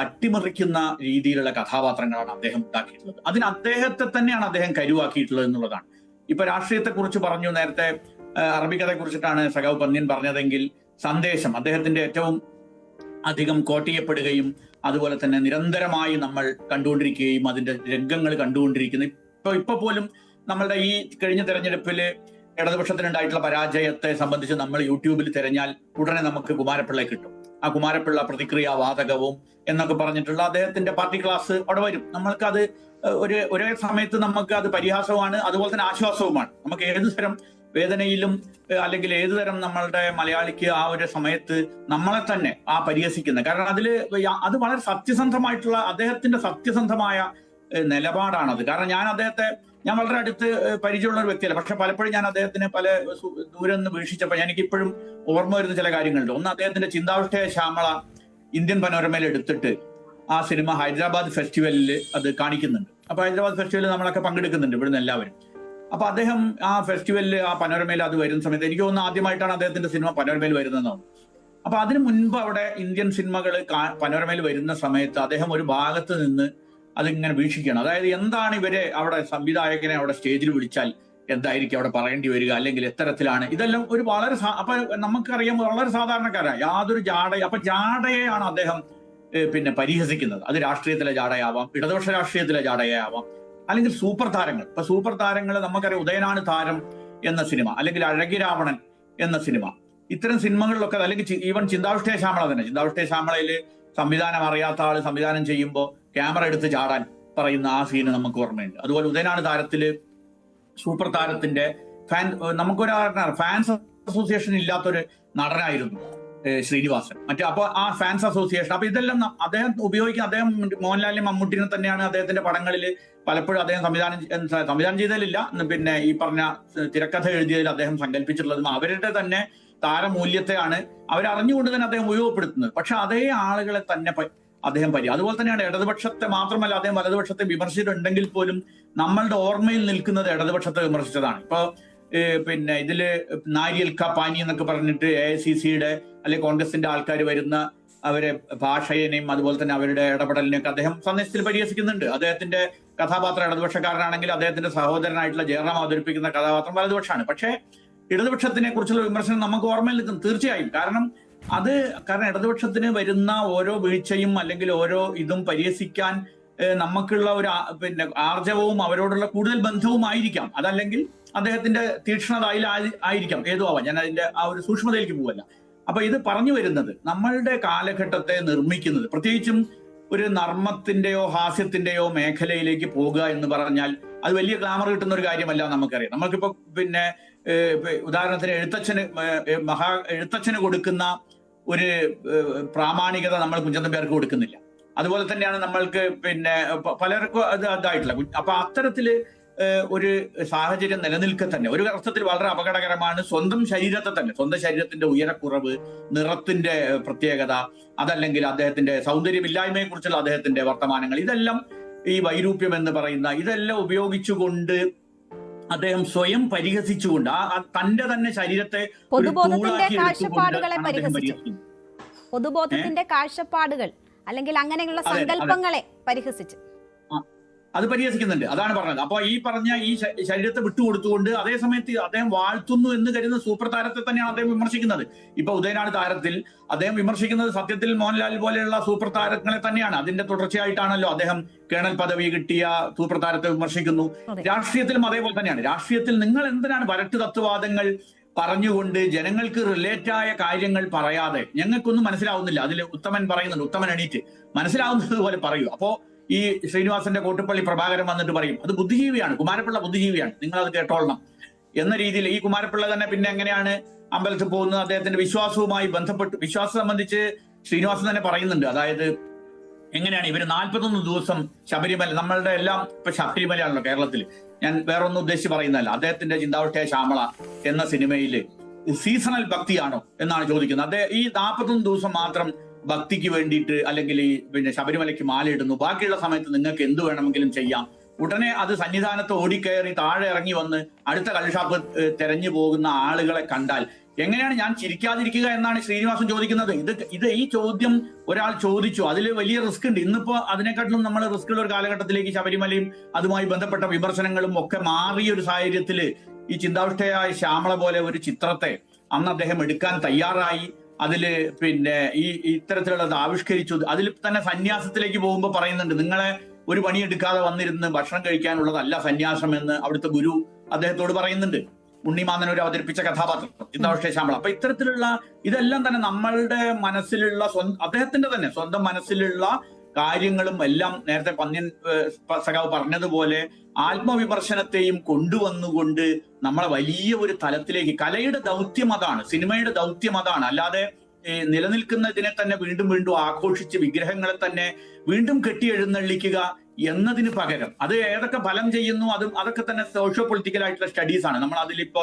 അട്ടിമറിക്കുന്ന രീതിയിലുള്ള കഥാപാത്രങ്ങളാണ് അദ്ദേഹം ഉണ്ടാക്കിയിട്ടുള്ളത്. അതിന് അദ്ദേഹത്തെ തന്നെയാണ് അദ്ദേഹം കരുവാക്കിയിട്ടുള്ളത് എന്നുള്ളതാണ്. ഇപ്പൊ രാഷ്ട്രീയത്തെക്കുറിച്ച് പറഞ്ഞു, നേരത്തെ അറബിക്കത്തെ കുറിച്ചിട്ടാണ് സഖാവ് പന്ന്യൻ പറഞ്ഞതെങ്കിൽ സന്ദേശം അദ്ദേഹത്തിന്റെ ഏറ്റവും അധികം കോട്ട് ചെയ്യപ്പെടുകയും അതുപോലെ തന്നെ നിരന്തരമായി നമ്മൾ കണ്ടുകൊണ്ടിരിക്കുകയും അതിന്റെ രംഗങ്ങൾ കണ്ടുകൊണ്ടിരിക്കുന്നു. ഇപ്പൊ പോലും നമ്മളുടെ ഈ കഴിഞ്ഞ തെരഞ്ഞെടുപ്പില് ഇടതുപക്ഷത്തിനുണ്ടായിട്ടുള്ള പരാജയത്തെ സംബന്ധിച്ച് നമ്മൾ യൂട്യൂബിൽ തിരഞ്ഞാൽ ഉടനെ നമുക്ക് കുമാരപ്പിള്ളയെ കിട്ടും. ആ കുമാരപ്പിള്ള പ്രതിക്രിയാവാതകവും എന്നൊക്കെ പറഞ്ഞിട്ടുള്ള അദ്ദേഹത്തിന്റെ പാർട്ടി ക്ലാസ് അവിടെ വരും. നമ്മൾക്കത് ഒരേ സമയത്ത് നമുക്ക് അത് പരിഹാസവുമാണ്, അതുപോലെ തന്നെ ആശ്വാസവുമാണ്. നമുക്ക് ഏതു തരം വേദനയിലും അല്ലെങ്കിൽ ഏതു തരം നമ്മളുടെ മലയാളിക്ക് ആ ഒരു സമയത്ത് നമ്മളെ തന്നെ ആ പരിഹസിക്കുന്ന, കാരണം അത് വളരെ സത്യസന്ധമായിട്ടുള്ള അദ്ദേഹത്തിന്റെ സത്യസന്ധമായ നിലപാടാണത്. കാരണം ഞാൻ വളരെ അടുത്ത് പരിചയമുള്ള ഒരു വ്യക്തിയല്ല, പക്ഷെ പലപ്പോഴും ഞാൻ അദ്ദേഹത്തിന് പല ദൂരം നിന്ന് വീക്ഷിച്ചപ്പോൾ എനിക്കിപ്പോഴും ഓർമ്മ വരുന്ന ചില കാര്യങ്ങളുണ്ട്. ഒന്ന്, അദ്ദേഹത്തിന്റെ ചിന്താവിഷ്ടയ ശ്യാമള ഇന്ത്യൻ പനോരമയിൽ എടുത്തിട്ട് ആ സിനിമ ഹൈദരാബാദ് ഫെസ്റ്റിവലിൽ അത് കാണിക്കുന്നുണ്ട്. അപ്പൊ ഹൈദരാബാദ് ഫെസ്റ്റിവലിൽ നമ്മളൊക്കെ പങ്കെടുക്കുന്നുണ്ട് ഇവിടുന്ന് എല്ലാവരും. അപ്പൊ അദ്ദേഹം ആ ഫെസ്റ്റിവലിൽ ആ പനോരമയിൽ അത് വരുന്ന സമയത്ത് എനിക്ക് തോന്നുന്നു ആദ്യമായിട്ടാണ് അദ്ദേഹത്തിന്റെ സിനിമ പനോരമയിൽ വരുന്നതെന്നാണ്. അപ്പൊ അതിനു മുൻപ് അവിടെ ഇന്ത്യൻ സിനിമകൾ പനോരമയിൽ വരുന്ന സമയത്ത് അദ്ദേഹം ഒരു ഭാഗത്ത് നിന്ന് അതിങ്ങനെ വീക്ഷിക്കണം. അതായത് എന്താണ് ഇവരെ അവിടെ സംവിധായകനെ അവിടെ സ്റ്റേജിൽ വിളിച്ചാൽ എന്തായിരിക്കും അവിടെ പറയേണ്ടി വരിക, അല്ലെങ്കിൽ എത്തരത്തിലാണ് ഇതെല്ലാം ഒരു വളരെ അപ്പൊ നമുക്കറിയാം വളരെ സാധാരണക്കാരായ യാതൊരു അപ്പൊ ജാടയെയാണ് അദ്ദേഹം പിന്നെ പരിഹസിക്കുന്നത്. അത് രാഷ്ട്രീയത്തിലെ ജാടയാവാം, ഇടതുപക്ഷ രാഷ്ട്രീയത്തിലെ ജാടയാവാം, അല്ലെങ്കിൽ സൂപ്പർ താരങ്ങൾ. ഇപ്പൊ സൂപ്പർ താരങ്ങൾ നമുക്കറിയാം, ഉദയനാണ് താരം എന്ന സിനിമ, അല്ലെങ്കിൽ അഴകിരാവണൻ എന്ന സിനിമ, ഇത്തരം സിനിമകളിലൊക്കെ, അല്ലെങ്കിൽ ഈവൻ ചിന്താവിഷ്ടയ ശ്യാമള തന്നെ, ചിന്താവിഷ്ടയ ശ്യാമളയില് സംവിധാനം അറിയാത്ത ആള് സംവിധാനം ചെയ്യുമ്പോൾ ക്യാമറ എടുത്ത് ചാടാൻ പറയുന്ന ആ സീന് നമുക്ക് ഓർമ്മയുണ്ട്. അതുപോലെ ഉദയനാണ് താരത്തില് സൂപ്പർ താരത്തിന്റെ ഫാൻസ് അസോസിയേഷൻ ഇല്ലാത്തൊരു നടനായിരുന്നു ശ്രീനിവാസൻ. അപ്പൊ ആ ഫാൻസ് അസോസിയേഷൻ, അപ്പൊ ഇതെല്ലാം അദ്ദേഹം ഉപയോഗിക്കുന്ന, അദ്ദേഹം മോഹൻലാലിനെ മമ്മൂട്ടിനെ തന്നെയാണ് അദ്ദേഹത്തിന്റെ പടങ്ങളിൽ പലപ്പോഴും അദ്ദേഹം സംവിധാനം ചെയ്തതിലില്ല, പിന്നെ ഈ പറഞ്ഞ തിരക്കഥ എഴുതിയതിൽ അദ്ദേഹം സങ്കല്പിച്ചിട്ടുള്ളതും അവരുടെ തന്നെ താരമൂല്യത്തെയാണ് അവരറിഞ്ഞുകൊണ്ട് തന്നെ അദ്ദേഹം ഉപയോഗപ്പെടുത്തുന്നത്. പക്ഷെ അതേ ആളുകളെ തന്നെ അദ്ദേഹം അതുപോലെ തന്നെയാണ് ഇടതുപക്ഷത്തെ മാത്രമല്ല, അദ്ദേഹം വലതുപക്ഷത്തെ വിമർശിച്ചിട്ടുണ്ടെങ്കിൽ പോലും നമ്മളുടെ ഓർമ്മയിൽ നിൽക്കുന്നത് ഇടതുപക്ഷത്തെ വിമർശിച്ചതാണ്. ഇപ്പൊ പിന്നെ ഇതില് നാരിയൽ കാ പാനി എന്നൊക്കെ പറഞ്ഞിട്ട് AICCയുടെ അല്ലെങ്കിൽ കോൺഗ്രസിന്റെ ആൾക്കാർ വരുന്ന അവരെ ഭാഷയെയും അതുപോലെ തന്നെ അവരുടെ ഇടപെടലിനെയൊക്കെ അദ്ദേഹം സന്ദേശത്തിൽ പരിഹസിക്കുന്നുണ്ട്. അദ്ദേഹത്തിന്റെ കഥാപാത്രം ഇടതുപക്ഷക്കാരനാണെങ്കിൽ അദ്ദേഹത്തിന്റെ സഹോദരനായിട്ടുള്ള ജയറാം അവതരിപ്പിക്കുന്ന കഥാപാത്രം വലതുപക്ഷമാണ്. പക്ഷേ ഇടതുപക്ഷത്തിനെ കുറിച്ചുള്ള വിമർശനം നമുക്ക് ഓർമ്മയിൽ നിൽക്കും തീർച്ചയായും. കാരണം ഇടതുപക്ഷത്തിന് വരുന്ന ഓരോ വീഴ്ചയും അല്ലെങ്കിൽ ഓരോ ഇതും പരിഹസിക്കാൻ നമുക്കുള്ള ഒരു പിന്നെ ആർജവവും അവരോടുള്ള കൂടുതൽ ബന്ധവും ആയിരിക്കാം. അതല്ലെങ്കിൽ അദ്ദേഹത്തിന്റെ തീക്ഷ്ണത ആയിരിക്കാം, ഏതോ ആവാം. ഞാൻ അതിന്റെ ആ ഒരു സൂക്ഷ്മതയിലേക്ക് പോവല്ല. അപ്പൊ ഇത് പറഞ്ഞു വരുന്നത് നമ്മളുടെ കാലഘട്ടത്തെ നിർമ്മിക്കുന്നത്, പ്രത്യേകിച്ചും ഒരു നർമ്മത്തിന്റെയോ ഹാസ്യത്തിന്റെയോ മേഖലയിലേക്ക് പോകുക എന്ന് പറഞ്ഞാൽ അത് വലിയ ഗ്ലാമർ കിട്ടുന്ന ഒരു കാര്യമല്ല. നമുക്കറിയാം, നമുക്കിപ്പോ പിന്നെ ഉദാഹരണത്തിന് എഴുത്തച്ഛന് കൊടുക്കുന്ന ഒരു പ്രാമാണികത നമ്മൾ കുഞ്ചൻനമ്പ്യാർക്ക് കൊടുക്കുന്നില്ല. അതുപോലെ തന്നെയാണ് നമ്മൾക്ക് പിന്നെ പലർക്കും അത് അതായിട്ടില്ല. അപ്പൊ അത്തരത്തില് ഒരു സാഹചര്യം നിലനിൽക്കെ തന്നെ ഒരു അർത്ഥത്തിൽ വളരെ അപകടകരമാണ്. സ്വന്തം ശരീരത്തിന്റെ ഉയരക്കുറവ്, നിറത്തിന്റെ പ്രത്യേകത, അതല്ലെങ്കിൽ അദ്ദേഹത്തിന്റെ സൗന്ദര്യമില്ലായ്മയെ കുറിച്ചുള്ള അദ്ദേഹത്തിന്റെ വർത്തമാനങ്ങൾ, ഇതെല്ലാം ഈ വൈരൂപ്യം എന്ന് പറയുന്ന ഇതെല്ലാം ഉപയോഗിച്ചുകൊണ്ട് അദ്ദേഹം സ്വയം പരിഹസിച്ചുകൊണ്ട് തന്റെ തന്നെ ശരീരത്തെ പൊതുബോധത്തിന്റെ കാഴ്ചപ്പാടുകൾ അല്ലെങ്കിൽ അങ്ങനെയുള്ള സങ്കല്പങ്ങളെ പരിഹസിച്ചു അത് പരിഹസിക്കുന്നുണ്ട്. അതാണ് പറഞ്ഞത്. അപ്പൊ ഈ പറഞ്ഞ ഈ ശരീരത്തെ വിട്ടുകൊടുത്തുകൊണ്ട് അതേ സമയത്ത് അദ്ദേഹം വാഴ്ത്തുന്നു എന്ന് കരുതുന്ന സൂപ്പർ താരത്തെ തന്നെയാണ് അദ്ദേഹം വിമർശിക്കുന്നത്. ഇപ്പൊ ഉദയനാണ് താരത്തിൽ അദ്ദേഹം വിമർശിക്കുന്നത് സത്യത്തിൽ മോഹൻലാൽ പോലെയുള്ള സൂപ്പർ താരങ്ങളെ തന്നെയാണ്. അതിന്റെ തുടർച്ചയായിട്ടാണല്ലോ അദ്ദേഹം കേണൽ പദവി കിട്ടിയ സൂപ്പർ താരത്തെ വിമർശിക്കുന്നു. രാഷ്ട്രീയത്തിലും അതേപോലെ തന്നെയാണ്. രാഷ്ട്രീയത്തിൽ നിങ്ങൾ എന്തിനാണ് വരട്ട് തത്വവാദങ്ങൾ പറഞ്ഞുകൊണ്ട് ജനങ്ങൾക്ക് റിലേറ്റായ കാര്യങ്ങൾ പറയാതെ, ഞങ്ങൾക്കൊന്നും മനസ്സിലാവുന്നില്ല. അതിൽ ഉത്തമൻ പറയുന്നുണ്ട്, ഉത്തമൻ എണീറ്റ് മനസ്സിലാവുന്നത് പോലെ പറയൂ. അപ്പോ ഈ ശ്രീനിവാസന്റെ കോട്ടുപ്പള്ളി പ്രഭാകരൻ വന്നിട്ട് പറയും അത് ബുദ്ധിജീവിയാണ്, കുമാരപ്പിള്ള ബുദ്ധിജീവിയാണ്, നിങ്ങൾ അത് കേട്ടോളണം എന്ന രീതിയിൽ. ഈ കുമാരപ്പിള്ള തന്നെ പിന്നെ എങ്ങനെയാണ് അമ്പലത്തിൽ പോകുന്നത്, അദ്ദേഹത്തിന്റെ വിശ്വാസവുമായി ബന്ധപ്പെട്ട് വിശ്വാസം സംബന്ധിച്ച് ശ്രീനിവാസൻ തന്നെ പറയുന്നുണ്ട്. അതായത് എങ്ങനെയാണ് ഇവര് 41 ദിവസം ശബരിമല, നമ്മളുടെ എല്ലാം ഇപ്പൊ ശബരിമലയാണല്ലോ കേരളത്തിൽ, ഞാൻ വേറൊന്നും ഉദ്ദേശിച്ച് പറയുന്നതല്ല. അദ്ദേഹത്തിന്റെ ചിന്താവിഷ്ടയ ശ്യാമള എന്ന സിനിമയിൽ സീസണൽ ഭക്തിയാണോ എന്നാണ് ചോദിക്കുന്നത്. അദ്ദേഹം ഈ 41 ദിവസം മാത്രം ഭക്തിക്ക് വേണ്ടിയിട്ട് അല്ലെങ്കിൽ ഈ പിന്നെ ശബരിമലയ്ക്ക് മാലയിടുന്നു, ബാക്കിയുള്ള സമയത്ത് നിങ്ങൾക്ക് എന്ത് വേണമെങ്കിലും ചെയ്യാം. ഉടനെ അത് സന്നിധാനത്ത് ഓടിക്കയറി താഴെ ഇറങ്ങി വന്ന് അടുത്ത കള്ളുഷാപ്പ് തെരഞ്ഞു പോകുന്ന ആളുകളെ കണ്ടാൽ എങ്ങനെയാണ് ഞാൻ ചിരിക്കാതിരിക്കുക എന്നാണ് ശ്രീനിവാസൻ ചോദിക്കുന്നത്. ഇത് ഈ ചോദ്യം ഒരാൾ ചോദിച്ചു, അതിൽ വലിയ റിസ്ക് ഉണ്ട്. ഇന്നിപ്പോ അതിനെക്കാട്ടിലും നമ്മൾ റിസ്ക് ഉള്ള ഒരു കാലഘട്ടത്തിലേക്ക് ശബരിമലയും അതുമായി ബന്ധപ്പെട്ട വിമർശനങ്ങളും ഒക്കെ മാറിയ ഒരു സാഹചര്യത്തിൽ ഈ ചിന്താവിഷ്ടയായ ശ്യാമള പോലെ ഒരു ചിത്രത്തെ അന്ന് അദ്ദേഹം എടുക്കാൻ തയ്യാറായി. അതില് ഈ ഇത്തരത്തിലുള്ളത് ആവിഷ്കരിച്ചു. അതിൽ തന്നെ സന്യാസത്തിലേക്ക് പോകുമ്പോൾ പറയുന്നുണ്ട്, നിങ്ങളെ ഒരു പണിയെടുക്കാതെ വന്നിരുന്ന് ഭക്ഷണം കഴിക്കാനുള്ളതല്ല സന്യാസം എന്ന് അവിടുത്തെ ഗുരു അദ്ദേഹത്തോട് പറയുന്നുണ്ട്. ഉണ്ണിമാന്നനൂർ അവതരിപ്പിച്ച കഥാപാത്രം ചിന്താവിഷ്ടയ ശ്യാമള. അപ്പൊ ഇത്തരത്തിലുള്ള ഇതെല്ലാം തന്നെ നമ്മളുടെ മനസ്സിലുള്ള അദ്ദേഹത്തിന്റെ തന്നെ സ്വന്തം മനസ്സിലുള്ള കാര്യങ്ങളും എല്ലാം നേരത്തെ പന്ന്യൻ സഖാവ് പറഞ്ഞതുപോലെ ആത്മവിമർശനത്തെയും കൊണ്ടുവന്നുകൊണ്ട് നമ്മളെ വലിയ ഒരു തലത്തിലേക്ക്, കലയുടെ ദൗത്യം അതാണ്, സിനിമയുടെ ദൗത്യം അതാണ്. അല്ലാതെ നിലനിൽക്കുന്നതിനെ തന്നെ വീണ്ടും വീണ്ടും ആഘോഷിച്ച് വിഗ്രഹങ്ങളെ തന്നെ വീണ്ടും കെട്ടി എഴുന്നള്ളിക്കുക എന്നതിന് പകരം അത് ഏതൊക്കെ ഫലം ചെയ്യുന്നു അതൊക്കെ തന്നെ സോഷ്യോ പൊളിറ്റിക്കൽ ആയിട്ടുള്ള സ്റ്റഡീസ് ആണ്. നമ്മൾ അതിലിപ്പോ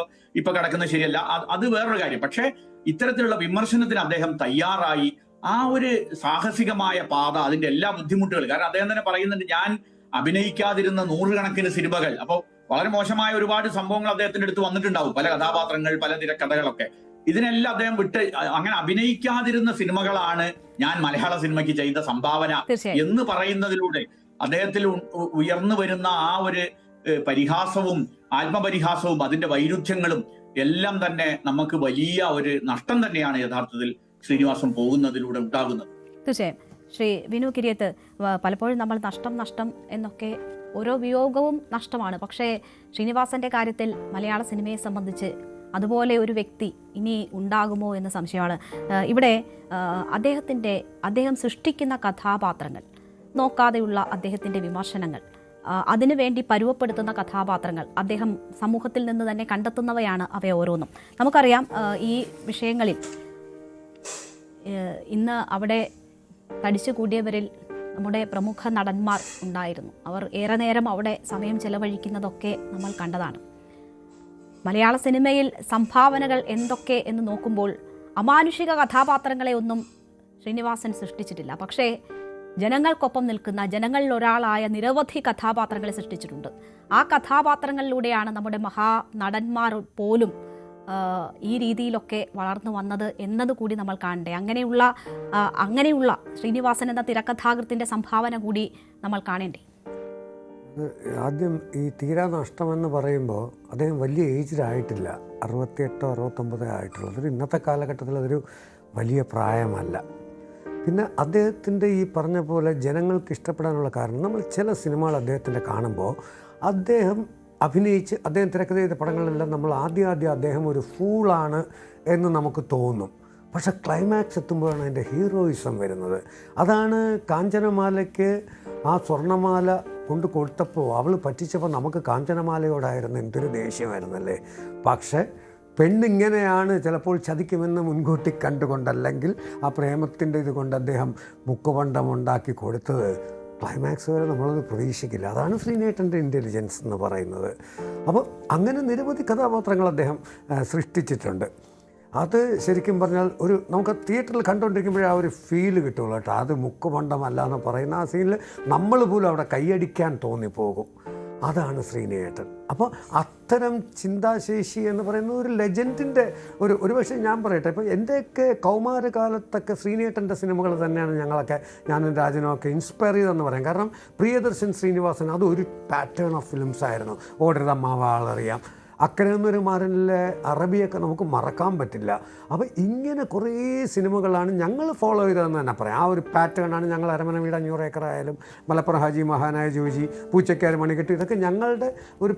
കിടക്കുന്നത് ശരിയല്ല, അത് വേറൊരു കാര്യം. പക്ഷെ ഇത്തരത്തിലുള്ള വിമർശനത്തിന് അദ്ദേഹം തയ്യാറായി. ആ ഒരു സാഹസികമായ പാത, അതിന്റെ എല്ലാ ബുദ്ധിമുട്ടുകളും, കാരണം അദ്ദേഹം തന്നെ പറയുന്നുണ്ട്, ഞാൻ അഭിനയിക്കാതിരുന്ന നൂറുകണക്കിന് സിനിമകൾ, അപ്പോൾ വളരെ മോശമായ ഒരുപാട് സംഭവങ്ങൾ അദ്ദേഹത്തിന്റെ അടുത്ത് വന്നിട്ടുണ്ടാവും, പല കഥാപാത്രങ്ങൾ, പല തിരക്കഥകളൊക്കെ. ഇതിനെല്ലാം അദ്ദേഹം വിട്ട് അങ്ങനെ അഭിനയിക്കാതിരുന്ന സിനിമകളാണ് ഞാൻ മലയാള സിനിമയ്ക്ക് ചെയ്ത സംഭാവന എന്ന് പറയുന്നതിലൂടെ അദ്ദേഹത്തിൽ ഉയർന്നു വരുന്ന ആ ഒരു പരിഹാസവും ആത്മപരിഹാസവും അതിന്റെ വൈരുദ്ധ്യങ്ങളും എല്ലാം തന്നെ നമുക്ക് വലിയ ഒരു നഷ്ടം തന്നെയാണ് യഥാർത്ഥത്തിൽ ശ്രീനിവാസൻ പോകുന്നതിലൂടെ ഉണ്ടാകുന്നത്. തീർച്ചയായും ശ്രീ വിനു കിരിയത്ത്, പലപ്പോഴും നമ്മൾ നഷ്ടം എന്നൊക്കെ ഓരോ വിയോഗവും നഷ്ടമാണ്. പക്ഷേ ശ്രീനിവാസന്റെ കാര്യത്തിൽ മലയാള സിനിമയെ സംബന്ധിച്ച് അതുപോലെ ഒരു വ്യക്തി ഇനി ഉണ്ടാകുമോ എന്ന സംശയമാണ്. ഇവിടെ അദ്ദേഹം സൃഷ്ടിക്കുന്ന കഥാപാത്രങ്ങൾ, നോക്കാതെയുള്ള അദ്ദേഹത്തിൻ്റെ വിമർശനങ്ങൾ, അതിനുവേണ്ടി പരുവപ്പെടുത്തുന്ന കഥാപാത്രങ്ങൾ അദ്ദേഹം സമൂഹത്തിൽ നിന്ന് തന്നെ കണ്ടെത്തുന്നവയാണ് അവ ഓരോന്നും. നമുക്കറിയാം ഈ വിഷയങ്ങളിൽ ഇന്ന് അവിടെ തടിച്ചു കൂടിയവരിൽ നമ്മുടെ പ്രമുഖ നടന്മാർ ഉണ്ടായിരുന്നു. അവർ ഏറെ നേരം അവിടെ സമയം ചെലവഴിക്കുന്നതൊക്കെ നമ്മൾ കണ്ടതാണ്. മലയാള സിനിമയിൽ സംഭാവനകൾ എന്തൊക്കെ എന്ന് നോക്കുമ്പോൾ അമാനുഷിക കഥാപാത്രങ്ങളെ ഒന്നും ശ്രീനിവാസൻ സൃഷ്ടിച്ചിട്ടില്ല. പക്ഷേ ജനങ്ങൾക്കൊപ്പം നിൽക്കുന്ന, ജനങ്ങളിൽ ഒരാളായ നിരവധി കഥാപാത്രങ്ങളെ സൃഷ്ടിച്ചിട്ടുണ്ട്. ആ കഥാപാത്രങ്ങളിലൂടെയാണ് നമ്മുടെ മഹാനടന്മാർ പോലും ഈ രീതിയിലൊക്കെ വളർന്നു വന്നത് എന്നതുകൂടി നമ്മൾ കാണണ്ടേ. അങ്ങനെയുള്ള ശ്രീനിവാസൻ എന്ന തിരക്കഥാകൃത്തിൻ്റെ സംഭാവന കൂടി നമ്മൾ കാണേണ്ടേ. ആദ്യം ഈ തീരാനഷ്ടമെന്ന് പറയുമ്പോൾ അദ്ദേഹം വലിയ ഏജിലായിട്ടില്ല, 68 69 ആയിട്ടുള്ളത്. ഇന്നത്തെ കാലഘട്ടത്തിൽ അതൊരു വലിയ പ്രായമല്ല. പിന്നെ അദ്ദേഹത്തിൻ്റെ ഈ പറഞ്ഞ പോലെ ജനങ്ങൾക്ക് ഇഷ്ടപ്പെടാനുള്ള കാരണം, നമ്മൾ ചില സിനിമകൾ അദ്ദേഹത്തിൻ്റെ കാണുമ്പോൾ അദ്ദേഹം അഭിനയിച്ച് അദ്ദേഹം തിരക്കഥ ചെയ്ത പടങ്ങളിലെല്ലാം നമ്മൾ ആദ്യം അദ്ദേഹം ഒരു ഫൂളാണ് എന്ന് നമുക്ക് തോന്നും. പക്ഷെ ക്ലൈമാക്സ് എത്തുമ്പോഴാണ് അതിൻ്റെ ഹീറോയിസം വരുന്നത്. അതാണ് കാഞ്ചനമാലയ്ക്ക് ആ സ്വർണ്ണമാല കൊണ്ട് കൊടുത്തപ്പോൾ അവൾ പറ്റിച്ചപ്പോൾ നമുക്ക് കാഞ്ചനമാലയോടായിരുന്നു എന്തൊരു ദേഷ്യമായിരുന്നല്ലേ. പക്ഷേ പെണ്ണിങ്ങനെയാണ് ചിലപ്പോൾ ചതിക്കുമെന്ന് മുൻകൂട്ടി കണ്ടുകൊണ്ടല്ലെങ്കിൽ ആ പ്രേമത്തിൻ്റെ ഇതുകൊണ്ട് അദ്ദേഹം മുക്കുപണ്ടമുണ്ടാക്കി കൊടുത്തത് ക്ലൈമാക്സ് വരെ നമ്മളത് പ്രതീക്ഷിക്കില്ല. അതാണ് ശ്രീനേട്ടൻ്റെ ഇൻ്റലിജൻസ് എന്ന് പറയുന്നത്. അപ്പോൾ അങ്ങനെ നിരവധി കഥാപാത്രങ്ങൾ അദ്ദേഹം സൃഷ്ടിച്ചിട്ടുണ്ട്. അത് ശരിക്കും പറഞ്ഞാൽ നമുക്ക് തിയേറ്ററിൽ കണ്ടുകൊണ്ടിരിക്കുമ്പോഴേ ആ ഒരു ഫീല് കിട്ടുള്ളൂ കേട്ടോ. അത് മുക്കുപണ്ടമല്ല എന്ന് പറയുന്ന ആ സീനിൽ നമ്മൾ പോലും അവിടെ കൈയടിക്കാൻ തോന്നിപ്പോകും. അതാണ് ശ്രീനേട്ടൻ. അപ്പോൾ അത്തരം ചിന്താശേഷി എന്ന് പറയുന്ന ഒരു ലെജൻഡിൻ്റെ ഒരുപക്ഷെ ഞാൻ പറയട്ടെ, ഇപ്പോൾ എൻ്റെയൊക്കെ കൗമാരകാലത്തൊക്കെ ശ്രീനേട്ടൻ്റെ സിനിമകൾ തന്നെയാണ് ഞാനും രാജനുമൊക്കെ ഇൻസ്പയർ ചെയ്തതെന്ന് പറയാം. കാരണം പ്രിയദർശൻ ശ്രീനിവാസൻ അതൊരു പാറ്റേൺ ഓഫ് ഫിലിംസ് ആയിരുന്നു. ഓടരുതമ്മാവ ആളറിയാം, അക്കരെ നിന്നൊരു മാരനിലെ അറബിയൊക്കെ നമുക്ക് മറക്കാൻ പറ്റില്ല. അപ്പോൾ ഇങ്ങനെ കുറേ സിനിമകളാണ് ഞങ്ങൾ ഫോളോ ചെയ്തതെന്ന് തന്നെ പറയാം. ആ ഒരു പാറ്റേണാണ് ഞങ്ങൾ അരമന വീട് 500 ഏക്കർ ആയാലും മലപ്പുറം ഹാജി മഹാനായ ജോജി, പൂച്ചക്കാർ മണികെട്ട്, ഇതൊക്കെ ഞങ്ങളുടെ ഒരു